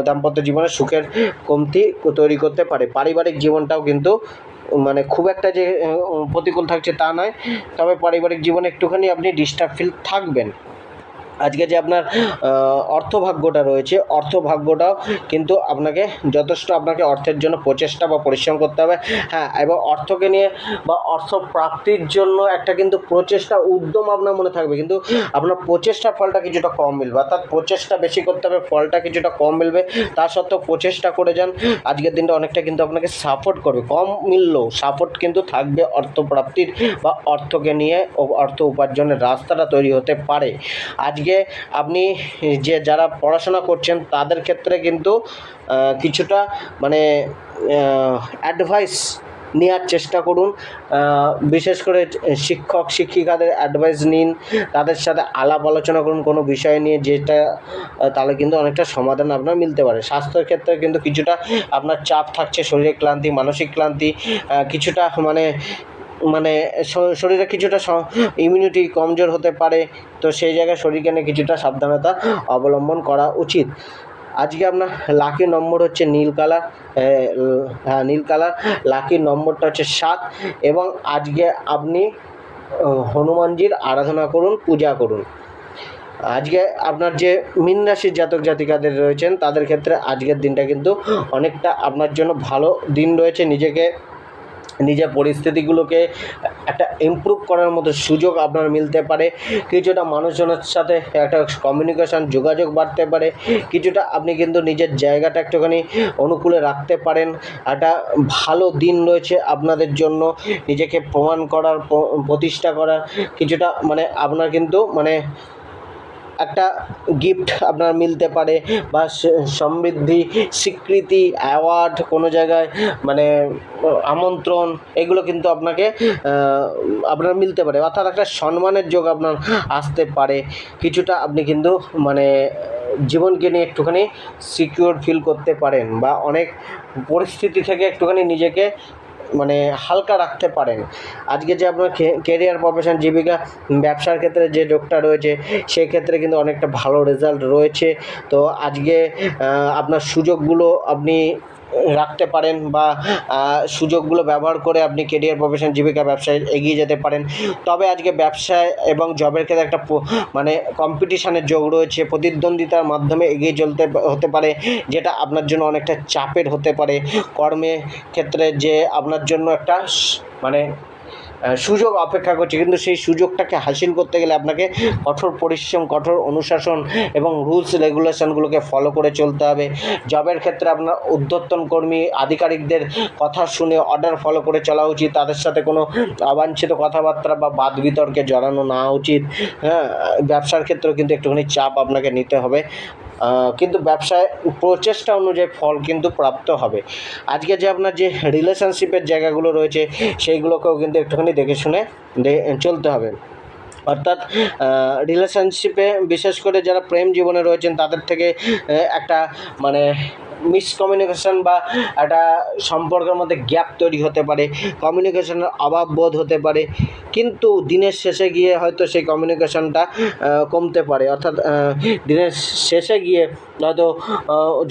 দাম্পত্য জীবনে সুখের কমতি তৈরি করতে পারে। পারিবারিক জীবনটাও কিন্তু মানে খুব একটা যে প্রতিকূল থাকছে তা নয়, তবে পারিবারিক জীবনে একটুখানি আপনি ডিস্টার্ব ফিল থাকবেন। আজকে যে আপনার অর্থভাগ্যটা রয়েছে, অর্থভাগ্যটাও কিন্তু আপনাকে যথেষ্ট আপনাকে অর্থের জন্য প্রচেষ্টা বা পরিশ্রম করতে হবে। হ্যাঁ, এবং অর্থকে নিয়ে বা অর্থ প্রাপ্তির জন্য একটা কিন্তু প্রচেষ্টা, উদ্যম আপনার মনে থাকবে, কিন্তু আপনার প্রচেষ্টার ফলটা কিছুটা কম মিলবে, অর্থাৎ প্রচেষ্টা বেশি করতে হবে, ফলটা কিছুটা কম মিলবে। তা সত্ত্বেও প্রচেষ্টা করে যান, আজকের দিনটা অনেকটা কিন্তু আপনাকে সাপোর্ট করবে, কম মিললেও সাপোর্ট কিন্তু থাকবে অর্থপ্রাপ্তির, বা অর্থকে নিয়ে অর্থ উপার্জনের রাস্তাটা তৈরি হতে পারে। আজকে আপনি যে যারা পড়াশোনা করছেন তাদের ক্ষেত্রে কিন্তু কিছুটা মানে অ্যাডভাইস নেওয়ার চেষ্টা করুন, বিশেষ করে শিক্ষক শিক্ষিকাদের অ্যাডভাইস নিন, তাদের সাথে আলাপ আলোচনা করুন কোনো বিষয় নিয়ে, যেটা তাহলে কিন্তু অনেকটা সমাধান আপনার মিলতে পারে। স্বাস্থ্যের ক্ষেত্রে কিন্তু কিছুটা আপনার চাপ থাকছে, শরীরের ক্লান্তি, মানসিক ক্লান্তি, কিছুটা মানে শরীরে কিছুটা ইমিউনিটি কমজোর হতে পারে, তো সেই জায়গায় শরীরকে নিয়ে কিছুটা সাবধানতা অবলম্বন করা উচিত। আজকে আপনার লাকি নম্বর হচ্ছে নীল কালার, হ্যাঁ নীল কালার, লাকি নম্বরটা হচ্ছে 7, এবং আজকে আপনি হনুমানজির আরাধনা করুন, পূজা করুন। আজকে আপনার যে মীন রাশির জাতক জাতিকাদের রয়েছেন তাদের ক্ষেত্রে আজকের দিনটা কিন্তু অনেকটা আপনার জন্য ভালো দিন রয়েছে। নিজের পরিস্থিতিগুলোকে একটা ইমপ্রুভ করার মতো সুযোগ আপনার মিলতে পারে, কিছুটা মানুষজনের সাথে একটা কমিউনিকেশান যোগাযোগ বাড়তে পারে, কিছুটা আপনি কিন্তু নিজের জায়গাটা একটুখানি অনুকূলে রাখতে পারেন। একটা ভালো দিন রয়েছে আপনাদের জন্য, নিজেকে প্রমাণ করার, প্রতিষ্ঠা করার, কিছুটা মানে আপনার কিন্তু মানে একটা গিফট আপনার মিলতে পারে, বা সমৃদ্ধি, স্বীকৃতি, অ্যাওয়ার্ড, কোনো জায়গায় মানে আমন্ত্রণ, এগুলো কিন্তু আপনার মিলতে পারে, অর্থাৎ একটা সম্মানের যোগ আপনার আসতে পারে। কিছুটা আপনি কিন্তু মানে জীবনকে নিয়ে একটুখানি সিকিউর ফিল করতে পারেন, বা অনেক পরিস্থিতি থেকে একটুখানি নিজেকে মানে হালকা রাখতে পারেন। আজকে যে আপনার কেরিয়ার, প্রফেশন, জীবিকা, ব্যবসার ক্ষেত্রে যে যোগটা রয়েছে সেই ক্ষেত্রে কিন্তু অনেকটা ভালো রেজাল্ট রয়েছে। তো আজকে আপনার সুযোগগুলো আপনি রাখতে পারেন, বা সুযোগগুলো ব্যবহার করে আপনি কেরিয়ার, প্রফেশন, জীবিকা, ব্যবসায় এগিয়ে যেতে পারেন। তবে আজকে ব্যবসায় এবং জবের ক্ষেত্রে একটা মানে কম্পিটিশানের যোগ রয়েছে, প্রতিদ্বন্দ্বিতার মাধ্যমে এগিয়ে চলতে হতে পারে, যেটা আপনার জন্য অনেকটা চাপের হতে পারে। কর্মের ক্ষেত্রে যে আপনার জন্য একটা মানে সুযোগ অপেক্ষা করছে, কিন্তু সেই সুযোগটাকে হাসিল করতে গেলে আপনাকে কঠোর পরিশ্রম, কঠোর অনুশাসন এবং রুলস রেগুলেশনগুলোকে ফলো করে চলতে হবে। জবের ক্ষেত্রে আপনার ঊর্ধ্বতন কর্মী আধিকারিকদের কথা শুনে অর্ডার ফলো করে চলা উচিত, তাদের সাথে কোনো অবাঞ্ছিত কথাবার্তা বা বাদ বিতর্কে জড়ানো না উচিত। হ্যাঁ, ব্যবসার ক্ষেত্রেও কিন্তু একটুখানি চাপ আপনাকে নিতে হবে, কিন্তু ব্যবসায় প্রচেষ্টা অনুযায়ী ফল কিন্তু প্রাপ্ত হবে। আজকে যে আপনার যে রিলেশনশিপের জায়গাগুলো রয়েছে সেইগুলোকেও কিন্তু একটুখানি দেখে শুনে চলতে হবে। অর্থাৎ রিলেশনশিপে বিশেষ করে যারা প্রেম জীবনে রয়েছেন তাদের থেকে একটা মানে মিসকমিউনিকেশন বা একটা সম্পর্কের মধ্যে গ্যাপ তৈরি হতে পারে, কমিউনিকেশনের অভাব বোধ হতে পারে, কিন্তু দিনের শেষে গিয়ে হয়তো সেই কমিউনিকেশনটা কমতে পারে, অর্থাৎ দিনের শেষে গিয়ে হয়তো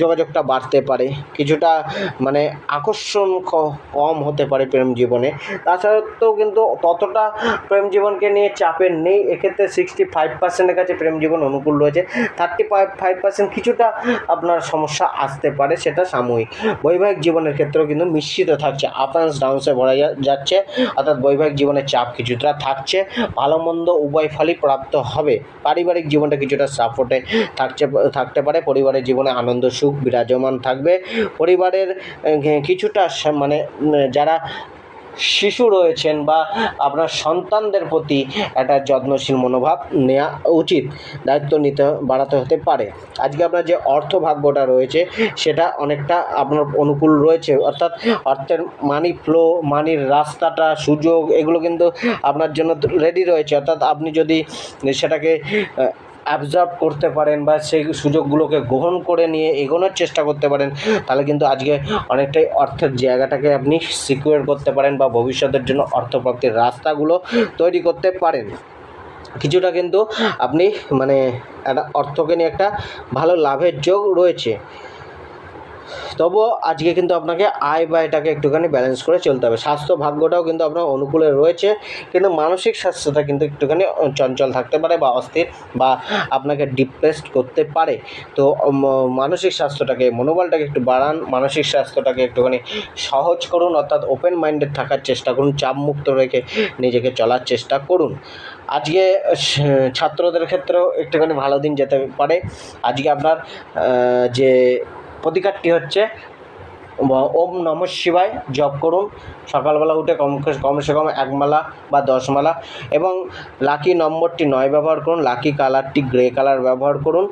যোগাযোগটা বাড়তে পারে, কিছুটা মানে আকর্ষণ কম হতে পারে প্রেম জীবনে। তাছাড়াও কিন্তু ততটা প্রেম জীবনকে নিয়ে চাপের নেই, এক্ষেত্রে 65%-এর কাছে প্রেম জীবন অনুকূল রয়েছে, 35% কিছুটা আপনার সমস্যা আসতে পারে, সেটা সাময়িক। বৈবাহিক জীবনের ক্ষেত্রেও কিন্তু মিশ্রিত থাকছে, আপ অ্যান্ড ডাউনসে ভরা যাচ্ছে, অর্থাৎ বৈবাহিক জীবনে চাপ কিছুটা থাকছে, ভালো মন্দ উভয় ফলই প্রাপ্ত হবে। পারিবারিক জীবনটা কিছুটা সাপোর্টে থাকতে পারে, পরিবারের জীবনে আনন্দ সুখ বিরাজমান থাকবে। পরিবারের কিছুটা মানে যারা শিশু রয়েছেন বা আপনার সন্তানদের প্রতি একটা যত্নশীল মনোভাব নেওয়া উচিত, দায়িত্ব নিতে বাড়াতে হতে পারে। আজকে আপনার যে অর্থভাগ্যটা রয়েছে সেটা অনেকটা আপনার অনুকূল রয়েছে, অর্থাৎ অর্থের মানি ফ্লো, মানির রাস্তাটা, সুযোগ এগুলো কিন্তু আপনার জন্য রেডি রয়েছে। অর্থাৎ আপনি যদি সেটাকে অ্যাবজর্ব করতে পারেন বা সেই সুযোগগুলোকে গ্রহণ করে নিয়ে এগোনোর চেষ্টা করতে পারেন, তাহলে কিন্তু আজকে অনেকটাই অর্থের জায়গাটাকে আপনি সিকিউর করতে পারেন বা ভবিষ্যতের জন্য অর্থপ্রাপ্তির রাস্তাগুলো তৈরি করতে পারেন। কিছুটা কিন্তু আপনি মানে একটা অর্থকে নিয়ে একটা ভালো লাভের যোগ রয়েছে। তবুও আজকে কিন্তু আপনাকে আয় ব্যয়টাকে একটুখানি ব্যালেন্স করে চলতে হবে। স্বাস্থ্য ভাগ্যটাও কিন্তু আপনার অনুকূলে রয়েছে, কিন্তু মানসিক স্বাস্থ্যটা কিন্তু একটুখানি চঞ্চল থাকতে পারে বা অস্থির বা আপনাকে ডিপ্রেসড করতে পারে। তো মানসিক স্বাস্থ্যটাকে, মনোবলটাকে একটু বাড়ান, মানসিক স্বাস্থ্যটাকে একটুখানি সহজ করুন, অর্থাৎ ওপেন মাইন্ডেড থাকার চেষ্টা করুন, চাপমুক্ত রেখে নিজেকে চলার চেষ্টা করুন। আজকে ছাত্রদের ক্ষেত্রেও একটুখানি ভালো দিন যেতে পারে। আজকে আপনার যে প্রতিকারটি হচ্ছে ওম নমঃ শিবায় জপ করুন, সকালবেলা উঠে কমসে কম 1 মালা বা 10 মালা, এবং লাকি নম্বরটি 9 ব্যবহার করুন, লাকি কালারটি গ্রে কালার ব্যবহার করুন।